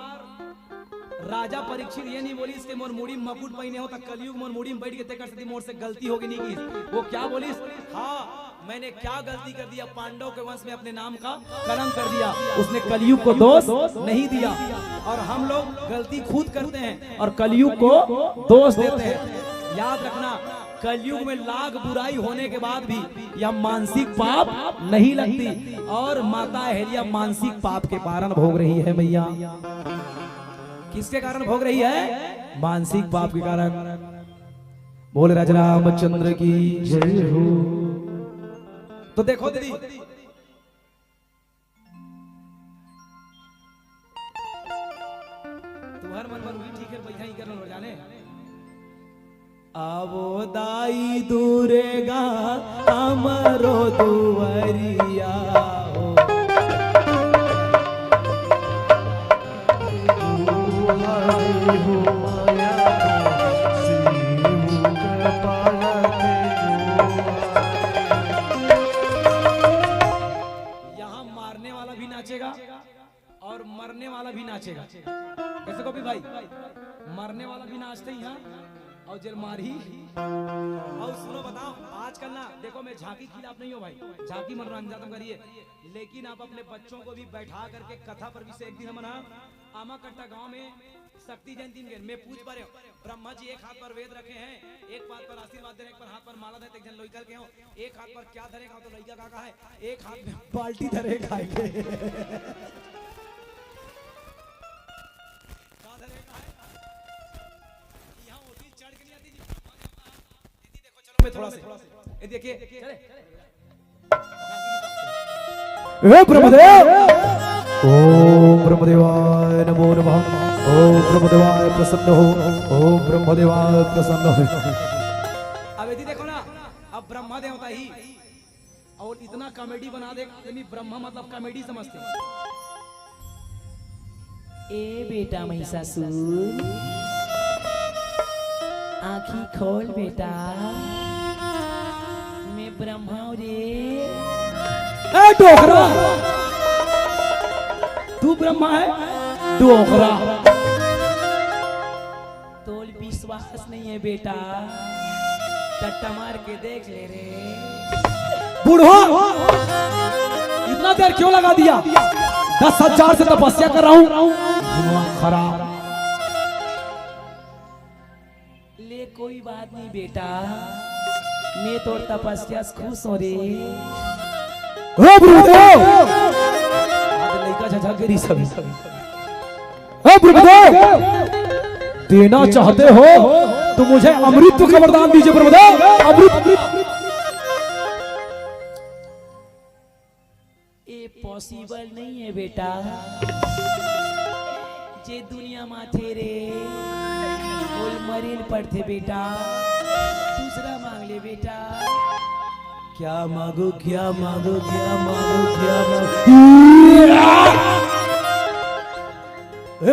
A: राजा परीक्षित ये नहीं बोली इसके मोर मुड़ी मुकुट पहने हो, कलयुग मोर मुड़ी में बैठ के ते कर सकती, मोर से गलती होगी नहीं की। वो क्या बोली, हाँ मैंने क्या गलती कर दिया, पांडव के वंश में अपने नाम का कलंक कर दिया। उसने कलयुग को दोष नहीं दिया। और हम लोग गलती खुद करते हैं और कलयुग को दोष देते हैं। याद रखना, कलयुग में लाख बुराई होने के बाद भी यह मानसिक पाप नहीं लगती, और माता अहिल्या मानसिक पाप के कारण भोग रही है भैया। किसके कारण भोग रही है, मानसिक पाप के कारण। बोले राजा रामचंद्र की जय हो। तो देखो दीदी, तुम्हार मन मन ठीक है भैया, ही करना हो जाने। आवो दाई दुर्गा अमरो दुवरिया हो, यहाँ मारने वाला भी नाचेगा और मरने वाला भी नाचेगा। कैसे को भी भाई, मरने वाला भी नाचते ही यहाँ और जेल मारी। और सुनो बताओ, आजकल ना देखो, मैं झांकी खिलाफ नहीं हूँ भाई, झांकी मनोरंजन तुम करिए, लेकिन आप अपने बच्चों को भी बैठा करके कथा पर भी से एक दिन हम ना आमा कट्टा गांव में शक्ति जयंती में पूछ पा रहे हो, ब्रह्मा जी एक हाथ पर वेद रखे हैं, एक हाथ पर आशीर्वाद दे रहे, एक पर हाथ पर माला दे, एक जन लड़का के हो, एक हाथ पर क्या धरेगा तो लड़का का है, एक हाथ में बाल्टी धरेगा थोड़ा से ये देखिए,
B: हे ब्रह्मदेव, ओम ब्रह्मदेवाय नमो नमः, ओम ब्रह्मदेवाय प्रसन्न हो, ओम ब्रह्मदेवाय प्रसन्न हो।
A: अब यदि देखो ना, अब ब्रह्मा देवता ही और इतना कॉमेडी बना दे, ब्रह्मा मतलब कॉमेडी समझते हैं।
C: ए बेटा महिषासुर, आँखी खोल बेटा, मैं ब्रह्मा रे।
A: ए डोकरा, तू ब्रह्मा है? डोकरा,
C: तोल विश्वास नहीं है बेटा, टट्टा मार के देख ले रे।
A: बूढ़ा, इतना देर क्यों लगा दिया? 10,000 से तपस्या कर रहा हूँ, खराब।
C: ले कोई बात नहीं बेटा, मैं तो तपस्या से खुश हो रे।
A: लड़का झझागिरी सभी देना चाहते हो तो मुझे अमृत का वरदान दीजिए ब्रह्मदेव। अमृत
C: ये पॉसिबल नहीं है बेटा, जे दुनिया माथे रे बोल मरेल पड़ते बेटा, दूसरा मांग ले बेटा।
A: क्या मांगो, क्या मांगो, क्या मांगो, क्या मांगो?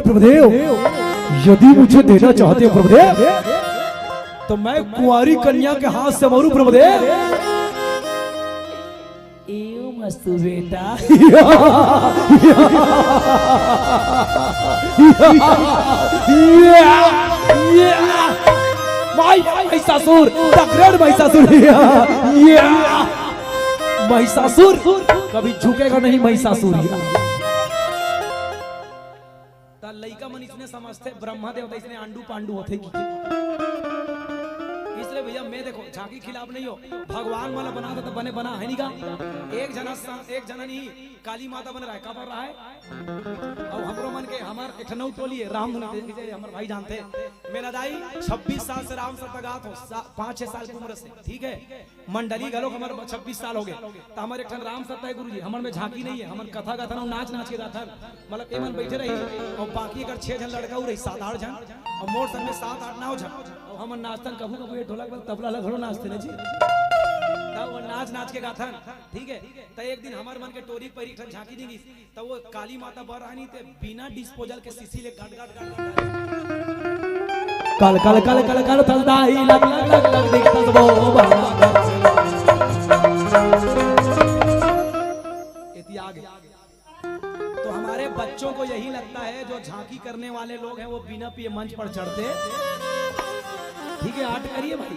A: प्रभुदेव, यदि मुझे देना चाहते हो प्रभुदेव, तो मैं कुंवारी कन्या के हाथ से मारूं प्रभुदेव।
C: एओ मस्तु बेटा।
A: Mahishasur, the great Mahishasur. महिषासुर कभी झुकेगा नहीं, महिषासुर। लइका मन इसने समझते ब्रह्मा देवता इसने आंडू पांडू होते, इसलिए भैया मैं देखो झांकी खिलाफ नहीं हो, भगवान वाला बना था तो बने बना है नहीं का। एक जना नहीं काली माता बन रहा है, कब बन रहा है? और हमरो मन के हमार इठनऊ टोली है राम हमारे भाई जानते हैं, मेरा दाई 26 साल से राम सतगात हो, 5-6 साल की उम्र से, ठीक है। मंडली गलो हमारे 26 साल हो गए, तो हमारे एक राम सत्ता है गुरुजी, हमारे में झांकी नहीं है, हमारे कथा गाथन और नाच के गाथन, मतलब एमन बैठे रही और बाकी अगर 6 जन लड़का रही 7-8 जन और मोर संग में 7-8-9 जन और हम नाचतन कभू कभू ये ढोलक तबला घड़ो नाचते ना जी, तब वो नाच के गाथन, ठीक है। तो एक दिन हमारे मन के टोरी पर झांकी नहीं, तब वो काली माता बर आनी थे बिना डिस्पोजल के सीसी ले गाट कल कल कल कल कल तलदाई लग लग लग लग दिखता वो इतिहास। तो हमारे बच्चों को यही लगता है जो झांकी करने वाले लोग हैं वो बिना पिए मंच पर चढ़ते, ठीक है। आर्ट करिए भाई,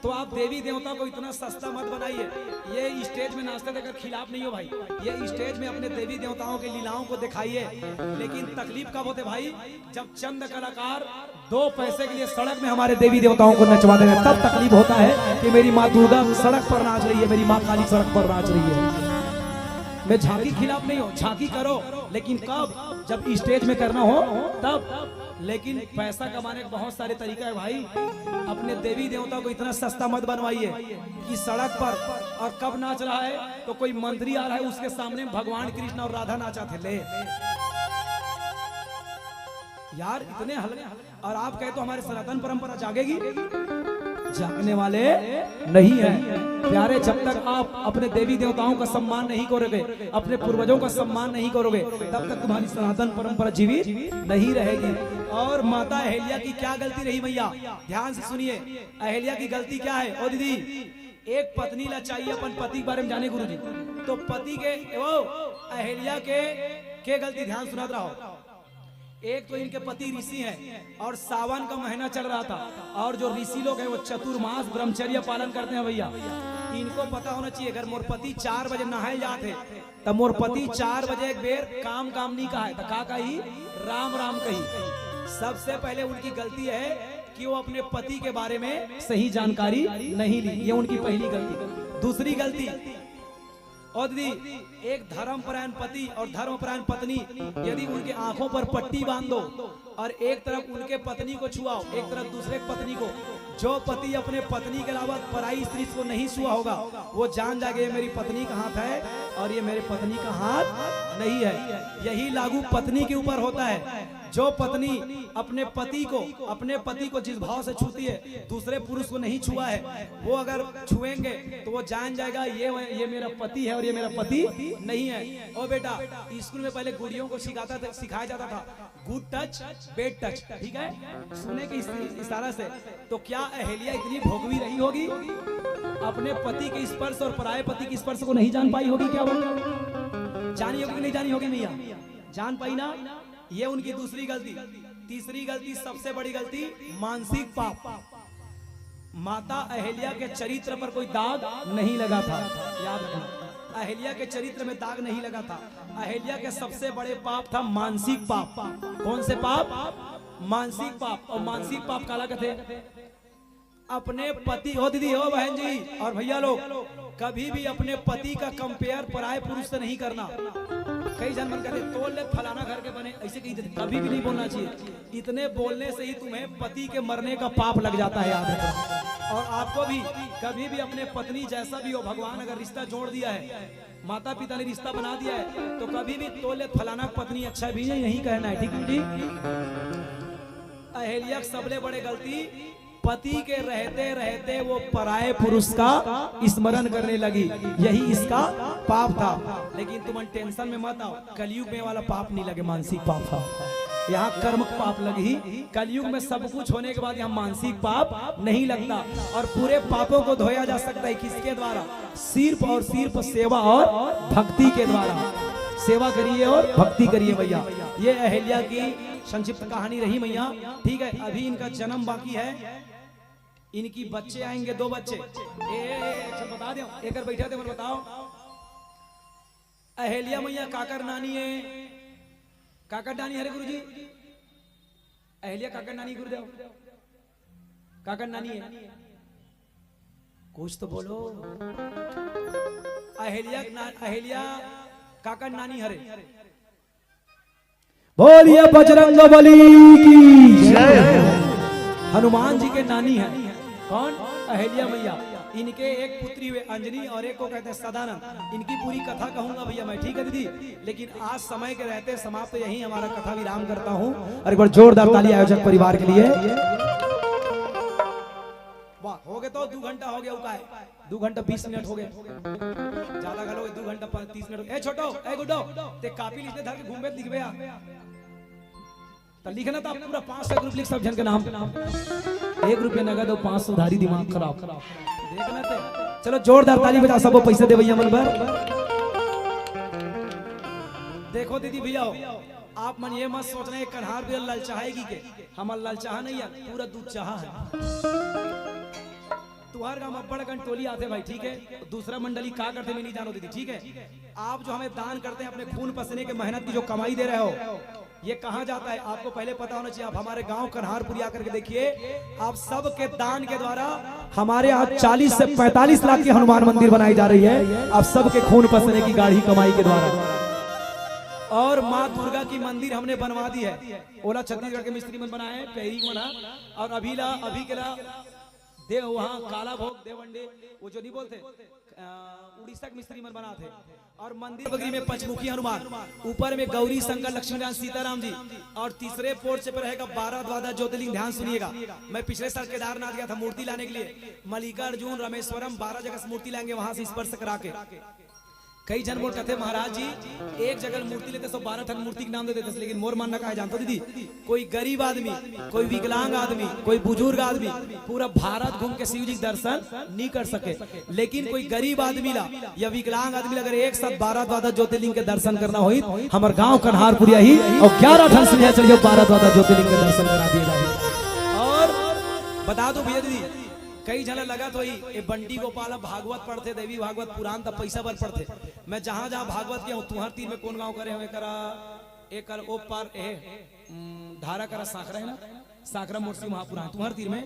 A: तो आप देवी देवता को इतना सस्ता मत बनाइए। ये स्टेज में नाचते देकर खिलाफ नहीं हो भाई, ये स्टेज में अपने देवी देवताओं के लीलाओं को दिखाइए, लेकिन तकलीफ कब होते भाई? जब चंद कलाकार 2 पैसे के लिए सड़क में हमारे देवी देवताओं को नचवा देंगे, तब तकलीफ होता है कि मेरी माँ दुर्गा सड़क पर नाच रही है, मेरी माँ काली सड़क पर नाच रही है। मैं झांकी खिलाफ नहीं हूँ, झांकी करो, लेकिन कब? जब स्टेज में करना हो तब। लेकिन पैसा कमाने के बहुत सारे तरीका है भाई, अपने देवी देवता को इतना सस्ता मत बनवाइए कि सड़क पर और कब नाच रहा है तो कोई मंत्री आ रहा है उसके सामने भगवान कृष्ण और राधा नाचा थे ले यार, इतने हल्के। और आप कहे तो हमारे सनातन परंपरा जागेगी? जागने वाले नहीं है प्यारे। जब तक आप अपने देवी देवताओं का सम्मान नहीं करोगे, अपने पूर्वजों का सम्मान नहीं करोगे, तब तक तुम्हारी सनातन परंपरा जीवित नहीं रहेगी। और माता अहिल्या की क्या गलती रही भैया? ध्यान से सुनिए, अहिल्या की गलती क्या है? ओ दीदी, एक पत्नी ला चाहिए अपन पति के बारे में जाने गुरुजी, तो पति के वो अहिल्या के के गलती ध्यान सुनात रहो। एक तो इनके पति ऋषि हैं और सावन का महीना चल रहा था, और जो ऋषि लोग हैं वो चतुर्मास ब्रह्मचर्य पालन करते हैं भैया। इनको पता होना चाहिए अगर मोर पति 4 बजे नहाए जाते तब मोर पति 4 बजे एक बेर काम नहीं कहा है, तो का कही राम राम कही। सबसे पहले उनकी गलती है कि वो अपने पति के बारे में सही जानकारी नहीं ली, ये उनकी पहली गलती। दूसरी गलती, और दीदी एक धर्मपरायण पति और धर्मपरायण पत्नी यदि उनके आंखों पर पट्टी बांध दो और एक तरफ उनके पत्नी को छुआओ, एक तरफ दूसरे पत्नी को, जो पति अपने पत्नी के अलावा पराई स्त्री को नहीं छुआ होगा वो जान जाएगा ये मेरी पत्नी का हाथ है और ये मेरे पत्नी का हाथ नहीं है। यही लागू पत्नी के ऊपर होता है। जो पत्नी अपने पति को जिस भाव से छूती है दूसरे पुरुष को नहीं छुआ है, वो अगर छुएंगे तो वो जान जाएगा ये मेरा पति है और ये मेरा पति नहीं है। और बेटा स्कूल में पहले गुड़ियों को सिखाया जाता था गुड टच बेड टच, ठीक है, सुने के इशारा से। तो क्या अहेलिया इतनी भोगवी रही होगी, अपने पति के स्पर्श और पराये पति के स्पर्श को नहीं जान पाई होगी? क्या वो जानी होगी कि नहीं जानी होगी? मैया जान पाई ना। ये उनकी दूसरी गलती। तीसरी गलती, सबसे बड़ी गलती, मानसिक पाप। माता अहिल्या के चरित्र पर कोई दाग नहीं लगा था, याद रखना, अहिल्या के चरित्र में दाग नहीं लगा था। अहिल्या के सबसे बड़े पाप था मानसिक पाप। कौन से पाप? मानसिक पाप। और मानसिक पाप काला कहते अपने पति, हो दीदी हो बहन जी और भैया लोग, कभी भी अपने पति का कंपेयर पराये पुरुष से नहीं करना। कई जन मन कहते तोड़ ले फलाना घर के बने, ऐसे कभी भी नहीं बोलना चाहिए। इतने बोलने से ही तुम्हें पति के मरने का पाप लग जाता है, याद रखना। और आपको भी कभी भी अपने पत्नी जैसा भी हो, भगवान अगर रिश्ता जोड़ दिया है, माता पिता ने रिश्ता बना दिया है, तो कभी भी तोड़ ले फलाना पत्नी अच्छा भी नहीं कहना है, ठीक है जी। अहिल्या सबसे बड़े गलती, पति के रहते रहते वो पराये पुरुष का स्मरण करने लगी, यही इसका पाप था। लेकिन तुम टेंशन में मत आओ, कलयुग में वाला पाप नहीं लगे, मानसिक पाप था। यहाँ कर्म पाप लगी, कलयुग में सब कुछ होने के बाद यहाँ मानसिक पाप नहीं लगता। और पूरे पापों को धोया जा सकता है किसके द्वारा? सिर्फ और सिर्फ सेवा और भक्ति के द्वारा। सेवा करिए और भक्ति करिए भैया। ये अहिल्या की संक्षिप्त कहानी रही मैया, ठीक है। अभी इनका जन्म बाकी है, इनकी बच्चे आएंगे, 2 बच्चे। अच्छा बता दो, एक बैठा थे, बताओ अहिल्या मैया काकर नानी है, काकर नानी है गुरुजी? अहिल्या काकर नानी, गुरुदेव काकर नानी है, कुछ तो बोलो। अहिल्या काकर नानी हरे,
B: बोलिए बजरंग बली की जय।
A: हनुमान जी के नानी है कौन? अहिल्या मैया। इनके एक पुत्री हुए अंजनी और एक को कहते हैं सदानंद। इनकी पूरी कथा कहूंगा भैया मैं, ठीक है दीदी, लेकिन आज समय के रहते समाप्त यही हमारा कथा विराम करता हूं। और एक बार जोरदार ताली आयोजक परिवार के लिए। वाह, हो गए तो 2 घंटा हो गया, उका है 2 घंटा 20 मिनट हो गए, ज्यादा गलोगे 2 घंटा 30 मिनट। ए छोटो, ए गुड्डो, ते कापी लिखते धर के घूमे लिखबे आ तो लिखना था पूरा 500 ग्रुप लिख, सब जन के नाम। 1 रुपया नगद और 500 उधारी, दिमाग खराब देखना थे। चलो जोरदार ताली बजा, सबको पैसे दे भैया मन भर। देखो दीदी भैया, आप मन ये मत सोचना है कन्हार भी ललचाएगी के, हमारा ललचाहा नहीं है, पूरा दूध चाहा है। तुहार गांव अब्बड़ टोली आते भाई, ठीक है। दूसरा मंडली का करते मैं नहीं जानो दीदी, ठीक है। आप जो हमें दान करते हैं अपने खून पसीने के मेहनत की जो कमाई दे रहे हो, ये कहाँ जाता है आपको पहले पता होना चाहिए। आप हमारे गांव कन्हारपुरी आकर के देखिए, आप सब के दान के द्वारा हमारे यहाँ 40 से 45 लाख की हनुमान मंदिर बनाई जा रही है, आप सब के खून पसीने की गाढ़ी कमाई के द्वारा। और माँ दुर्गा की मंदिर हमने बनवा दी है, ओला छत्तीसगढ़ के मिस्त्री मन बनाए, पेरी बना। और अभी के ला देव वहाँ काला भोग देवंडे, वो जो नहीं बोलते उड़ीसा के मिस्त्री मन बना थे। और मंदिर बगरी में पंचमुखी हनुमान, ऊपर में गौरी शंकर लक्ष्मीनारायण सीताराम जी, और तीसरे पोर्च पे रहेगा 12 द्वादश ज्योतिर्लिंग। ध्यान सुनिएगा, मैं पिछले साल केदारनाथ गया था मूर्ति लाने के लिए, मल्लिकार्जुन रामेश्वरम 12 जगह से मूर्ति लाएंगे, वहां से स्पर्श करा के कई जन बोल कहते महाराज जी एक जगह मूर्ति लेते 12 टन मूर्ति के नाम दे देते, लेकिन मोर मानना कहा जानते दीदी, कोई गरीब आदमी, कोई विकलांग आदमी, कोई बुजुर्ग आदमी पूरा भारत घूम के शिव जी दर्शन नहीं कर सके, लेकिन कोई गरीब आदमी ला या विकलांग आदमी ला अगर एक साथ 12 ज्योतिर्लिंग के दर्शन करना हो, हमारे गाँव कन्हारपुरिया ही और 11 टन से चलिए 12 ज्योतिर्लिंग के दर्शन करा दिए जाए। और बता दो भैया दीदी, कई जन लगा तो ये बंटी गोपाल भागवत पढ़ते, देवी भागवत पुराण तब पैसा बर पढ़ते। मैं जहां जहां भागवत गया हूँ, तुहर तीर में कौन गांव करे हुए करा एक कर ओ पार धारा करा साखरा है ना, साखरा मोर्सी महापुराण तुम्हार तीर में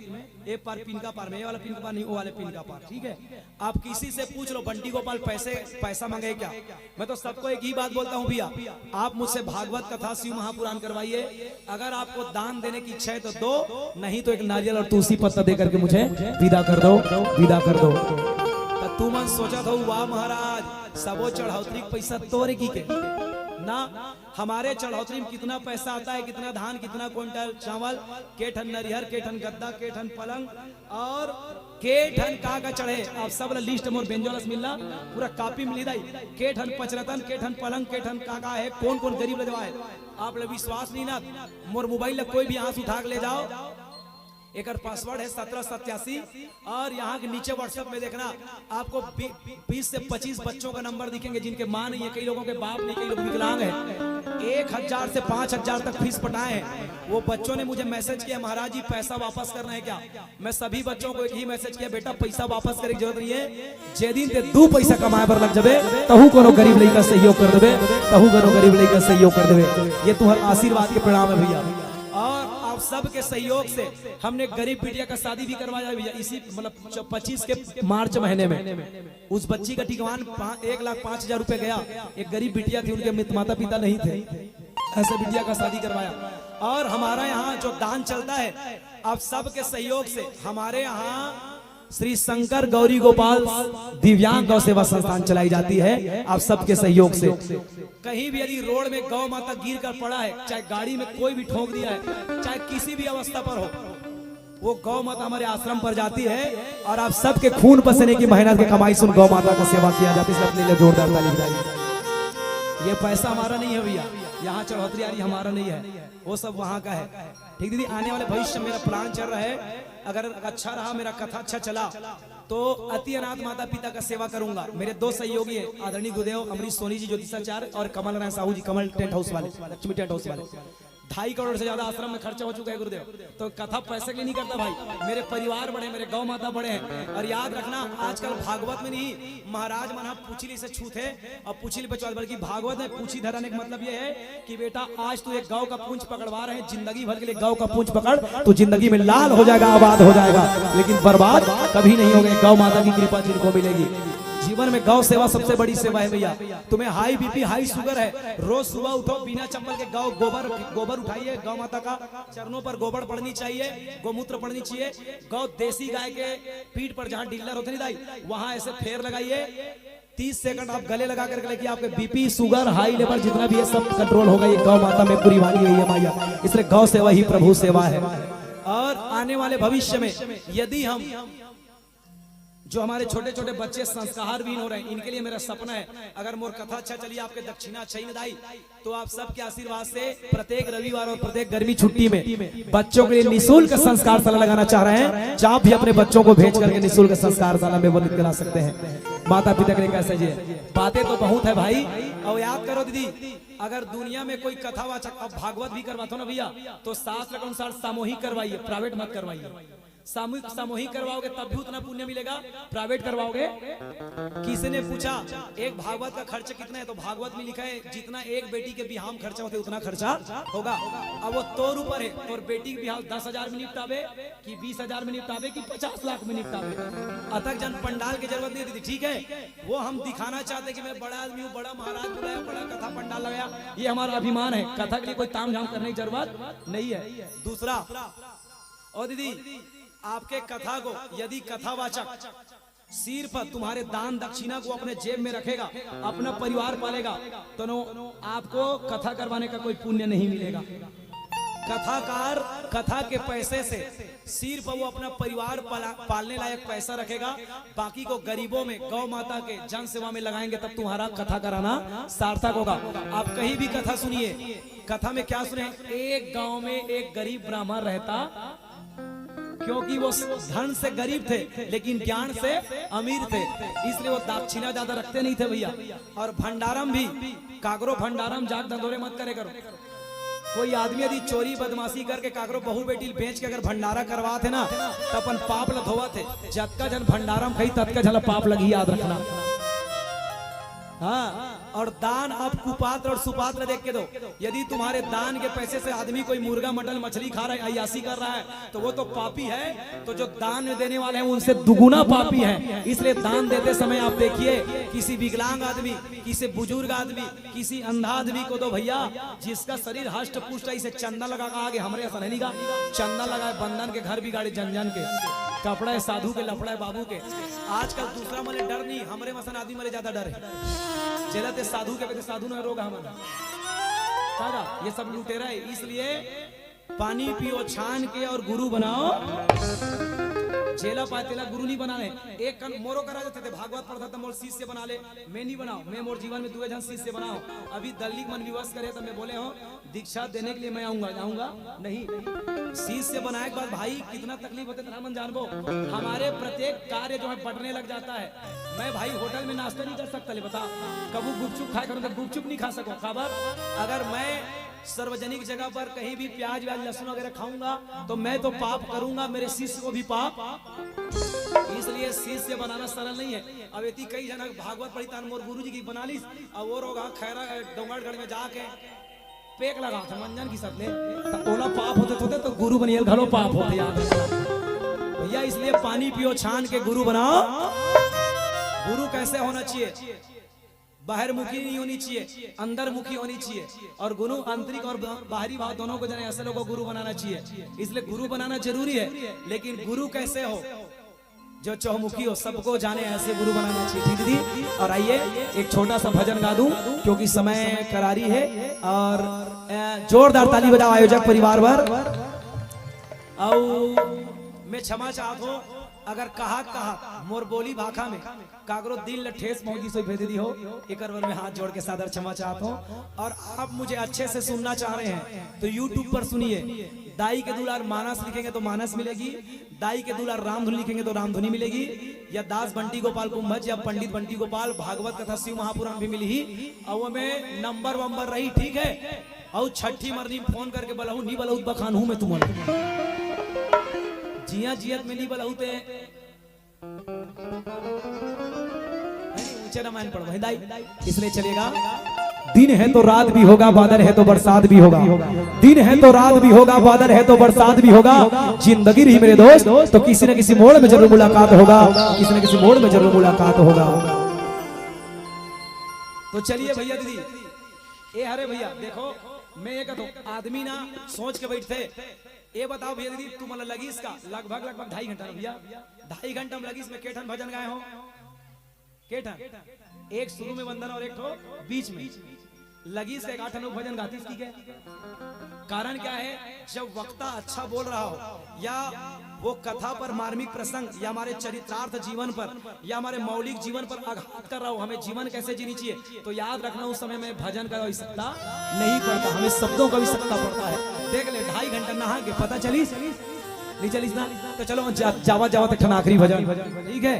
A: ए पार पिनका पार में, ये वाला पिनका पार नहीं, वो वाले पिनका पार, ठीक है। आप किसी से पूछ लो बंटी गोपाल पैसा मांगे क्या, मैं तो सबको एक ही बात बोलता हूँ भैया, आप मुझसे भागवत कथा शिव महापुराण करवाइए, अगर आपको दान देने की इच्छा है तो दो, नहीं तो एक नारियल और तुलसी पत्ता देकर के मुझे विदा कर दो, विदा कर दो। तो तू मन सोचा था वाह महाराज सबो चढ़ौतरी पैसा तोरे की के ना, हमारे चढ़ौतरी में कितना पैसा आता है, कितना धान, कितना क्विंटल चावल, के ठन नरिहर, के ठन गद्दा, के ठन पलंग और के ठन का चढ़े, आप सब लिस्ट मोर बेंजोलस मिलना पूरा कॉपी मिली दाई, के ठन पचरतन, के ठन पलंग, के ठन का है, कौन कौन गरीब लजवा है, आप लोग विश्वास नहीं ना, मोर मोबाइल कोई भी आंस उठा के ले जाओ, एक पासवर्ड है 1787 और यहाँ के नीचे व्हाट्सएप में देखना आपको 20 से 25 बच्चों का नंबर दिखेंगे जिनके मां नहीं है, कई लोगों के बाप नहीं, कई लोग विकलांग है, 1000 से 5000 तक फीस पटाए हैं। वो बच्चों ने मुझे मैसेज किया महाराज जी पैसा वापस करना है क्या, मैं सभी बच्चों को एक ही मैसेज किया बेटा पैसा वापस करने की जरूरत नहीं है, जे दिन ते 2 पैसा कमाए पर लग जाबे तहु कोनो गरीब लड़का सहयोग कर देबे, तहु कोनो गरीब लड़का सहयोग कर देबे, ये तुम्हारे आशीर्वाद के परिणाम है भैया। और आप सबके सहयोग से हमने गरीब बिटिया का शादी भी करवाया भैया, इसी मतलब 25 के मार्च महीने में उस बच्ची का टिकवान 1,05,000 रुपए गया, एक गरीब बिटिया थी, उनके माता पिता नहीं थे, ऐसे बिटिया का शादी करवाया। और हमारा यहाँ जो दान चलता है आप सबके सहयोग से, हमारे यहाँ श्री शंकर गौरी गोपाल दिव्यांग गौ सेवा संस्थान चलाई जाती है आप सबके सहयोग से। कहीं भी यदि रोड में गौ माता गिर कर पड़ा है, चाहे गाड़ी में कोई भी ठोक दिया है, चाहे किसी भी अवस्था पर हो, वो गौ माता हमारे आश्रम पर जाती है और आप सबके खून पसीने की मेहनत की कमाई से गौ माता का सेवा किया जाती है, अपने लिए जोरदार ताली बजाइए। ये पैसा हमारा नहीं है भैया, यहाँ चढ़ौतरी आरी हमारा नहीं है, वो सब वहाँ का है, ठीक दीदी। आने वाले भविष्य में मेरा प्लान चल रहा है, अगर अच्छा रहा मेरा कथा अच्छा चला तो अति अनाथ माता पिता का सेवा करूंगा। मेरे 2 सहयोगी है आदरणीय गुरुदेव अमरीश सोनी जी ज्योतिषाचार्य और कमल नारायण साहू जी, कमल टेंट हाउस वाले, लक्ष्मी टेंट हाउस वाले, 2.5 करोड़ से ज्यादा आश्रम में खर्चा हो चुका है गुरुदेव। तो कथा पैसे के लिए नहीं करता भाई, मेरे परिवार बड़े, मेरे गौ माता बड़े हैं। और याद रखना आजकल भागवत में नहीं महाराज मना पूछली से छूते और पूछली पे चौथ, बल्कि भागवत में पूछी धराने का मतलब ये है कि बेटा आज तू एक गौ का पूंछ पकड़वा रहे हैं, जिंदगी भर के लिए गौ का पूंछ पकड़, तो जिंदगी में लाल हो जाएगा, आबाद हो जाएगा, लेकिन बर्बाद कभी नहीं होगा। गौ माता की कृपा जिनको मिलेगी, जीवन में गौ सेवा सबसे बड़ी सेवा है भैया। तुम्हें हाई बीपी हाई शुगर है, रोज सुबह उठो बिना चप्पल के गौ गोबर उठाइए, गौ माता का चरणों पर गोबर पड़नी चाहिए, गोमूत्र पड़नी चाहिए। गौ देसी गाय के पीठ पर जहाँ डिल्लर होते नहीं दाई, वहां ऐसे फेर लगाइए, 30 सेकंड आप गले लगा करके लेके आपके बीपी शुगर हाई लेवल जितना भी है सब कंट्रोल होगा। ये गौ माता में पूरी वाणी है माया, इसलिए गौ सेवा ही प्रभु सेवा है। और आने वाले भविष्य में यदि हम जो हमारे छोटे छोटे बच्चे संस्कारहीन हो रहे हैं, इनके लिए मेरा सपना है, अगर मोर कथा अच्छा चली, आपके दक्षिणा अच्छा ही दाई, तो आप सबके आशीर्वाद से प्रत्येक रविवार और प्रत्येक गर्मी छुट्टी में बच्चों के लिए निःशुल्क संस्कारशाला लगाना चाह रहे हैं। जहाँ भी अपने बच्चों को भेज करके निःशुल्क संस्कारशाला में वो करा सकते हैं। माता पिता के लिए कैसे जी, बातें तो बहुत है भाई। और याद करो दीदी, अगर दुनिया में कोई कथावाचक, अब भागवत भी करवाते हो ना भैया, तो शास्त्र के अनुसार सामूहिक करवाइए, प्राइवेट मत करवाइए। सामूहिक करवाओगे तब भी उतना पुण्य मिलेगा, प्राइवेट करवाओगे। किसी ने पूछा एक भागवत का खर्च कितना है, तो भागवत में लिखा है जितना एक बेटी के बिहाम खर्चा होते उतना खर्चा होगा। अब वो तोर ऊपर है, और बेटी के बिहाम 10,000 में निपटावे कि 20,000 में निपटावे कि 50 लाख में निपटावे। अतक जन पंडाल की जरूरत नहीं थी, ठीक है। वो हम दिखाना चाहते कि मैं बड़ा आदमी हूँ, बड़ा महाराज बुलाया, बड़ा कथा पंडाल लगाया, ये हमारा अभिमान है। कथा के लिए कोई ताम झाम करने की जरूरत नहीं है। दूसरा, और दीदी आपके कथा को यदि कथावाचक सिर्फ तुम्हारे दान दक्षिणा को अपने जेब में रखेगा, अपना परिवार पालेगा, तो आपको कथा करवाने का कोई पुण्य नहीं मिलेगा। कथाकार कथा के पैसे से सिर्फ वो अपना परिवार पालने लायक पैसा रखेगा, बाकी को गरीबों में, गौ माता के जन सेवा में लगाएंगे, तब तुम्हारा कथा कराना सार्थक होगा। आप कहीं भी कथा सुनिए, कथा में क्या सुने, एक गांव में एक गरीब ब्राह्मण रहता, क्योंकि वो धन से गरीब थे लेकिन ज्ञान से अमीर थे, इसलिए वो दाक्षिणा ज्यादा रखते नहीं थे भैया। और भंडारम भी, कागरो भंडारम जाग धंधोरे मत करे करो। कोई आदमी यदि चोरी बदमाशी करके कागरो बहू बेटी बेच के अगर भंडारा करवा थे ना, तो अपन पाप लथोवा थे। जब का जन भंडारम खाई तब का झला पाप लगी, याद रखना। हाँ, और दान आप कुपात्र और सुपात्र देख के दो। यदि तुम्हारे दान के पैसे से आदमी कोई मुर्गा मटन मछली खा रहा है, अय्यासी कर रहा है, तो वो तो पापी है। तो जो दान में देने वाले हैं उनसे दुगुना पापी है। इसलिए दान देते समय आप देखिए, किसी विकलांग आदमी, किसी बुजुर्ग आदमी, किसी अंधा आदमी को दो भैया, जिसका शरीर हष्ट पुष्ट है, इसे चंदा लगा का आगे हमारे ऐसा नहीं का चंदा लगाए, बंधन के घर बिगाड़े जन जन के, कपड़ा है साधु के, लफड़ा है बाबू के। आजकल दूसरा मले डर नहीं, हमारे मसन आदमी मले ज्यादा डर है। चलते साधु के साधु न रोग हमारा दादा, ये सब लुटेरा है। इसलिए पानी पियो छान के और गुरु बनाओ, चेला पातेला गुरु नहीं बना ले। एक कन मोरो करा जाते थे, भागवत पढ़ता था, मोर शिष्य बना ले। मैं नहीं बनाओ, मैं मोर जीवन में दुए जन शिष्य बनाओ। अभी दल्ली मन विवश करे तो मैं बोले हो दीक्षा देने के लिए मैं आऊंगा, जाऊंगा नहीं। शिष्य बनाए के बाद भाई कितना तकलीफ होते थे मन जानबो। हमारे प्रत्येक कार्य जो है बढ़ने लग जाता है। मैं भाई होटल में नाश्ता नहीं कर सकता, ले बता, कबू गुपचुप खाए करूँ तो गुपचुप नहीं खा सकूं। खबर अगर मैं सार्वजनिक जगह पर कहीं भी प्याज व्याज लहसुन वगैरह खाऊंगा तो मैं तो पाप करूंगा, मेरे शिष्य को भी पाप। इसलिए शिष्य बनाना सरल नहीं है। अब इतनी कई जन भागवत पढ़ी तान मोर गुरु जी की बना ली, अब वो रोगा खैरा डोंगरगढ़ में जाके पेक लगा था मंजन की सतले, तो ओला पाप होते तो गुरु बनिए घरो पाप होते याद भैया। इसलिए पानी पियो छान के गुरु बनाओ। गुरु कैसे होना चाहिए, बाहर मुखी नहीं होनी चाहिए, अंदर मुखी होनी चाहिए। और गुरु आंतरिक और बाहरी भाव दोनों को जाने, ऐसे लोगों को गुरु बनाना चाहिए। इसलिए गुरु बनाना जरूरी है, लेकिन गुरु कैसे हो, जो चौमुखी हो, सबको जाने, ऐसे गुरु बनाना चाहिए। ठीक दीदी। और आइए एक छोटा सा भजन गा दूं, क्योंकि समय करारी है। और जोरदार ताली बजाओ आयोजक परिवार पर। मैं क्षमा चाहता हूँ अगर कहा मोर बोली भाखा में कागरो दिल ठेस पहुंची सो भेज दी हो, एक बार में हाथ जोड़ के सादर क्षमा चाहता हूँ। और आप मुझे अच्छे से सुनना चाह रहे हैं तो YouTube पर सुनिए। दाई के दुलार मानस लिखेंगे तो मानस मिलेगी, दाई के दुलार रामधुनी लिखेंगे तो रामधुनी मिलेगी, या दास बंटी गोपाल कुंभज या पंडित बंटी गोपाल भागवत कथा शिव महापुराण भी मिली ही। और में नंबर वंबर रही, ठीक है। और छठी मरनी फोन करके बलहू नहीं बलहू बखान हूं मैं तुम्हारे जिया जियत में नहीं बलहूते ऊंचे रामायण पढ़ो भाई दाई। इसलिए चलेगा, दिन है तो रात भी होगा, बादल है तो बरसात भी होगा। दिन है तो रात भी होगा, बादल है तो बरसात भी होगा। जिंदगी रही मेरे दोस्त तो किसी न किसी मोड़ में जरूर मुलाकात होगा, किसी न किसी मोड़ में जरूर मुलाकात होगा। तो चलिए भैया दीदी, ए हरे भैया देखो, मैं ये कहता आदमी ना सोच के बैठते। ये बताओ भैया दीदी, तुम लगी इसका लगभग 2.5 घंटा भैया, 2.5 घंटा में लगी इसमें केठन भजन गाए हो। केठन एक शुरू में वंदन और एक तो बीच में लगी इसका 8 भजन गाती। इसकी क्या कारण क्या है, जब वक्ता अच्छा बोल रहा हो, या वो कथा पर मार्मिक प्रसंग, या हमारे चरित्रार्थ जीवन पर, या हमारे मौलिक जीवन पर आघात कर रहा हो, हमें जीवन कैसे जीनी चाहिए, तो याद रखना उस समय में भजन का आवश्यकता नहीं पड़ता, हमें शब्दों का आवश्यकता पड़ता है। देख ले 2.5 घंटा नहा के पता चलीस नहीं चलीस ना, तो चलो जावा जावा तक आखिरी भजन, ठीक है।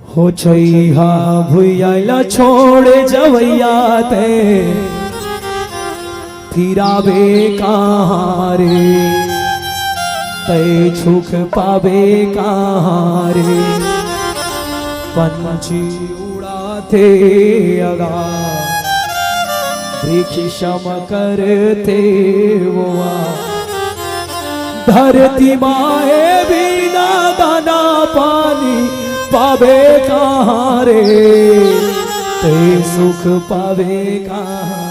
A: हो छैहा भुइया छोड़ जवैया ते फिरावे कहाँ रे, तै छुख पावे कहाँ रे। पंछी उड़ाते अगा देखी शम करते हुआ, धरती माए बिना दाना पानी पावे कहाँ रे, ते सुख पावे कहाँ।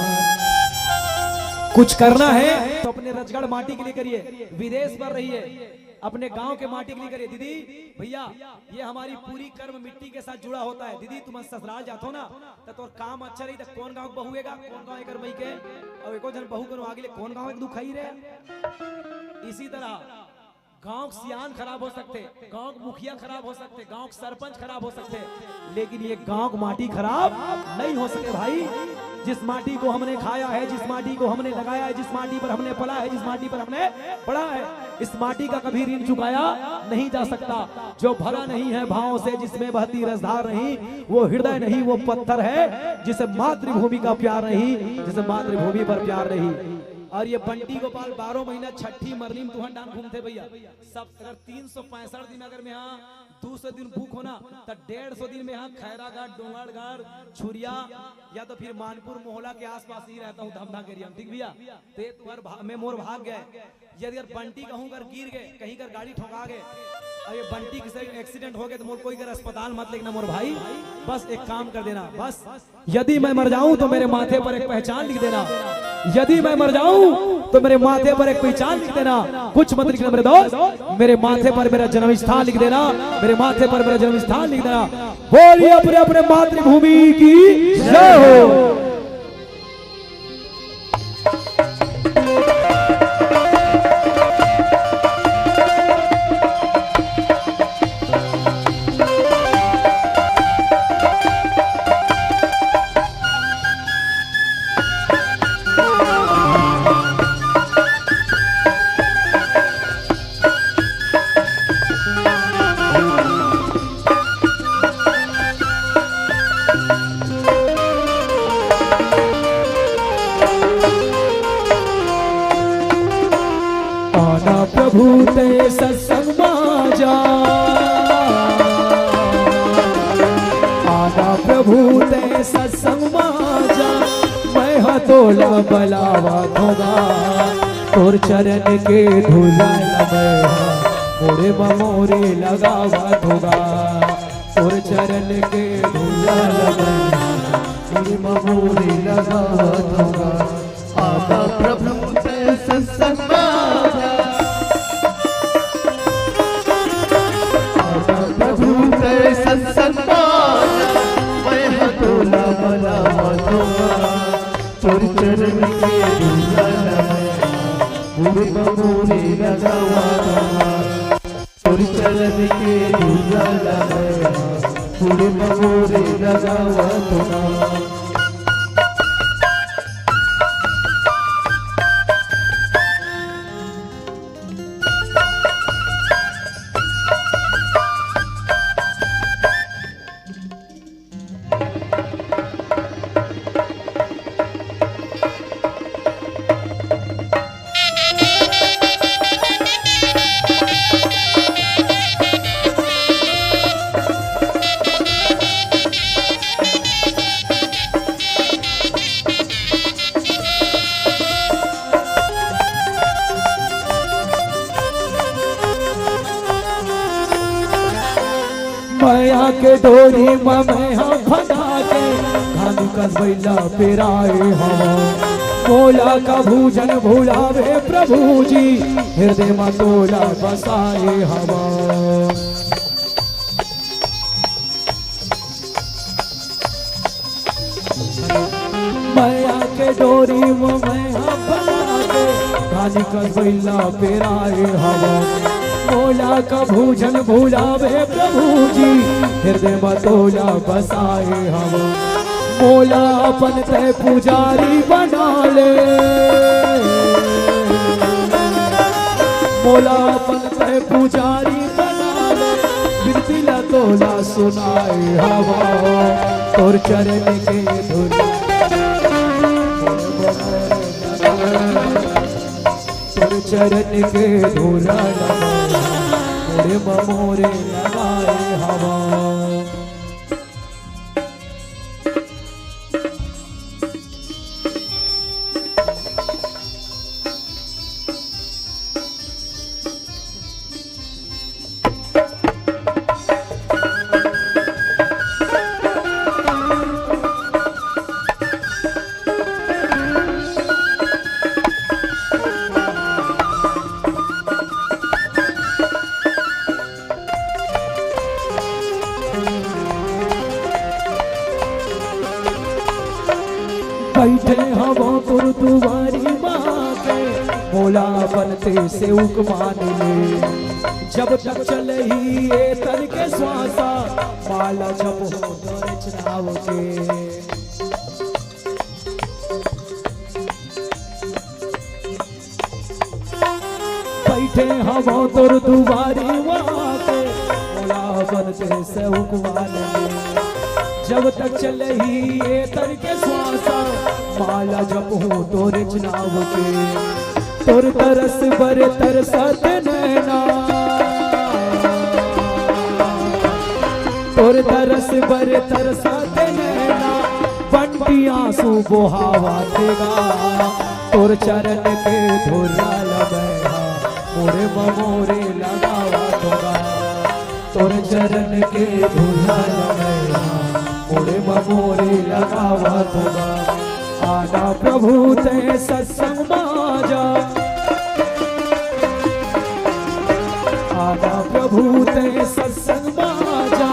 A: कुछ करना है तो अपने रजगढ़ माटी के लिए करिए, विदेश पर रहिए, अपने गांव के माटी के लिए करिए। दीदी भैया ये हमारी पूरी कर्म मिट्टी के साथ जुड़ा होता है। दीदी तुम ससुराल जातो ना तो तोर काम अच्छा रही, तो कौन गांव बहुएगा, कौन गांव एक मई के और एको जन बहू करो आगे कौन गांव एक दुखाई रहे। इसी तरह गांव के सियान खराब हो सकते, गांव के मुखिया खराब हो सकते, गांव के सरपंच खराब हो सकते, लेकिन ये गांव की माटी खराब नहीं हो सके भाई। जिस माटी को हमने खाया है, जिस माटी को हमने लगाया है, जिस माटी पर हमने पला है, जिस माटी पर हमने पढ़ा है, इस माटी का कभी ऋण चुकाया नहीं जा सकता। जो भरा नहीं है भावों से, जिसमें बहती रसधार नहीं, वो हृदय नहीं, वो पत्थर है जिसे मातृभूमि का प्यार नहीं, जिसे मातृभूमि पर प्यार नहीं। और ये बंटी गोपाल 12 महीना छठी मरली में तुहन डान घूमते भैया सब। अगर 365 दिन अगर में यहाँ 200 दिन भूख होना तो 150 दिन में यहाँ खैरागढ़, डोंगरगढ़, छुरिया या तो फिर मानपुर मोहल्ला के आसपास ही रहता हूँ धमधा एरिया में। ठीक भैया, ते तुम्हार में मोर भाग गए। यदि अगर बंटी कहूँ कर गिर गए, कहीं कर गाड़ी ठोका गए, अरे बंटी किसी एक्सीडेंट हो गया तो मोर कोई कर अस्पताल मत लेना मोर भाई। बस एक काम कर देना, बस यदि मैं मर जाऊं तो मेरे माथे पर एक पहचान लिख देना। यदि मैं मर जाऊं तो मेरे माथे पर एक पहचान लिख देना। कुछ मत लिखना मेरे दोस्त, मेरे माथे पर मेरा जन्म स्थान लिख देना, मेरे माथे पर मेरा जन्म स्थान लिख देना। बोलिए अपने अपने मातृभूमि की जय हो। प्रभु ते सत्संग बाजा, आना प्रभु ते सत्संग बाजा, मैं हतोला बलावा धोगा, तोर चरण के धूला मोरे मोरे लगावा धोगा, तोर चरण के धूला मोरे मोरे लगावा धोगा।
D: आना प्रभु ते सत्संग बाजा, सत्संग बाजा, मैं हतोला बलावा धोगा, तोर चरण के धूला मोरे मोरे लगावा धोगा, तोर चरण के धूला मोरे मोरे लगावा धोगा।
A: माया के डोरी में हम फना के धानु कसबैला पेराए हवा, मोला का भूजन भुलावे प्रभु जी, हृदय में तोला बसाए हवा। माया के डोरी में हम फना के धानु कसबैला पेराए हवा, मोला का भूजन भुलावे प्रभु जी, हृदय में तोला बसाए हम। मोला अपन ते पुजारी बना ले, मोला अपन ते पुजारी बना ले, बिरतिला तोला सुनाए हवा, तोर चरण के धूल तोर चरण के धूला मोरे मोरे लगाए हवा। बनते से मान ले। जब तक चले ही ये तन के श्वासा माला जब हो तो रचनाओ के। बैठे हम तोर दुबारी वहाँ पे मोला बनते से मान ले। जब तक चले ही ये तर के श्वासा माला जब हो तो रचनाव के। तोर तरस बर तरसत नैना, तोर तरस बर तरसत नैना बंटी आंसू बोहावा देगा। तोर चरण के धोरा लगेगा मोरे ममोरे लगावा होगा। तोर चरण के धोरा लगेगा मोरे ममोरे लगावा होगा। आना प्रभु ते सत्संग माजा, आना प्रभु ते सत्संग माजा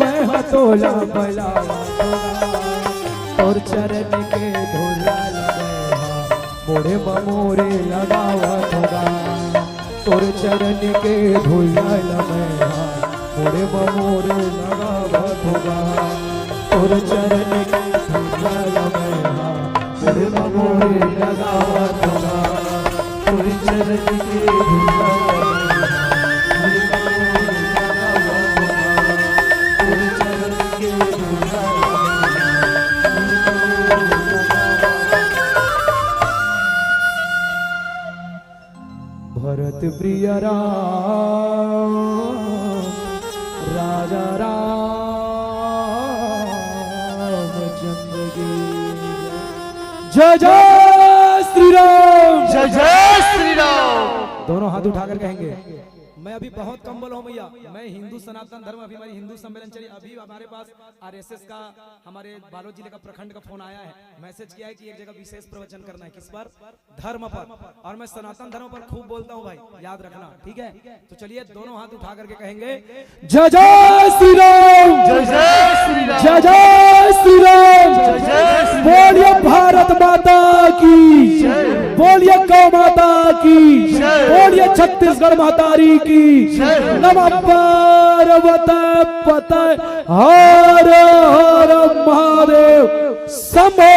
A: मैं हतोला बलावा होगा। और चरण के धोला लगेगा मोरे ममोरे लगावा होगा। तोर चरण के धोला लगेगा मोरे ममोरे लगावा होगा। तोर चरण के धोला लगेगा मोरे ममोरे लगावा होगा। तोर चरण के धोला भरत प्रिय राम राजा रामचंद्र की जय जय श्री राम।
D: जय जय श्री राम।
A: दोनों हाथ उठाकर कहेंगे मैं अभी बहुत कम बोला हूं भैया। मैं हिंदू सनातन धर्म अभी हमारी हिंदू सम्मेलन चली। अभी हमारे पास आरएसएस का हमारे बालोद जिले का प्रखंड का फोन आया है। मैसेज किया है कि एक जगह विशेष प्रवचन करना है। किस पर? धर्म पर। और मैं सनातन धर्म पर खूब बोलता हूं भाई, याद रखना, ठीक है? तो चलिए दोनों हाथ उठा करके कहेंगे जय जय श्री राम।
D: जय जय श्री राम।
A: जय जय श्री राम।
D: जय जय श्री राम।
A: बोलिए भारत माता की
D: जय।
A: बोलिए गौ माता की
D: जय।
A: बोलिए छत्तीसगढ़ मातारी की
D: जय।
A: नमः पार्वती पतये हर हर महादेव शंभो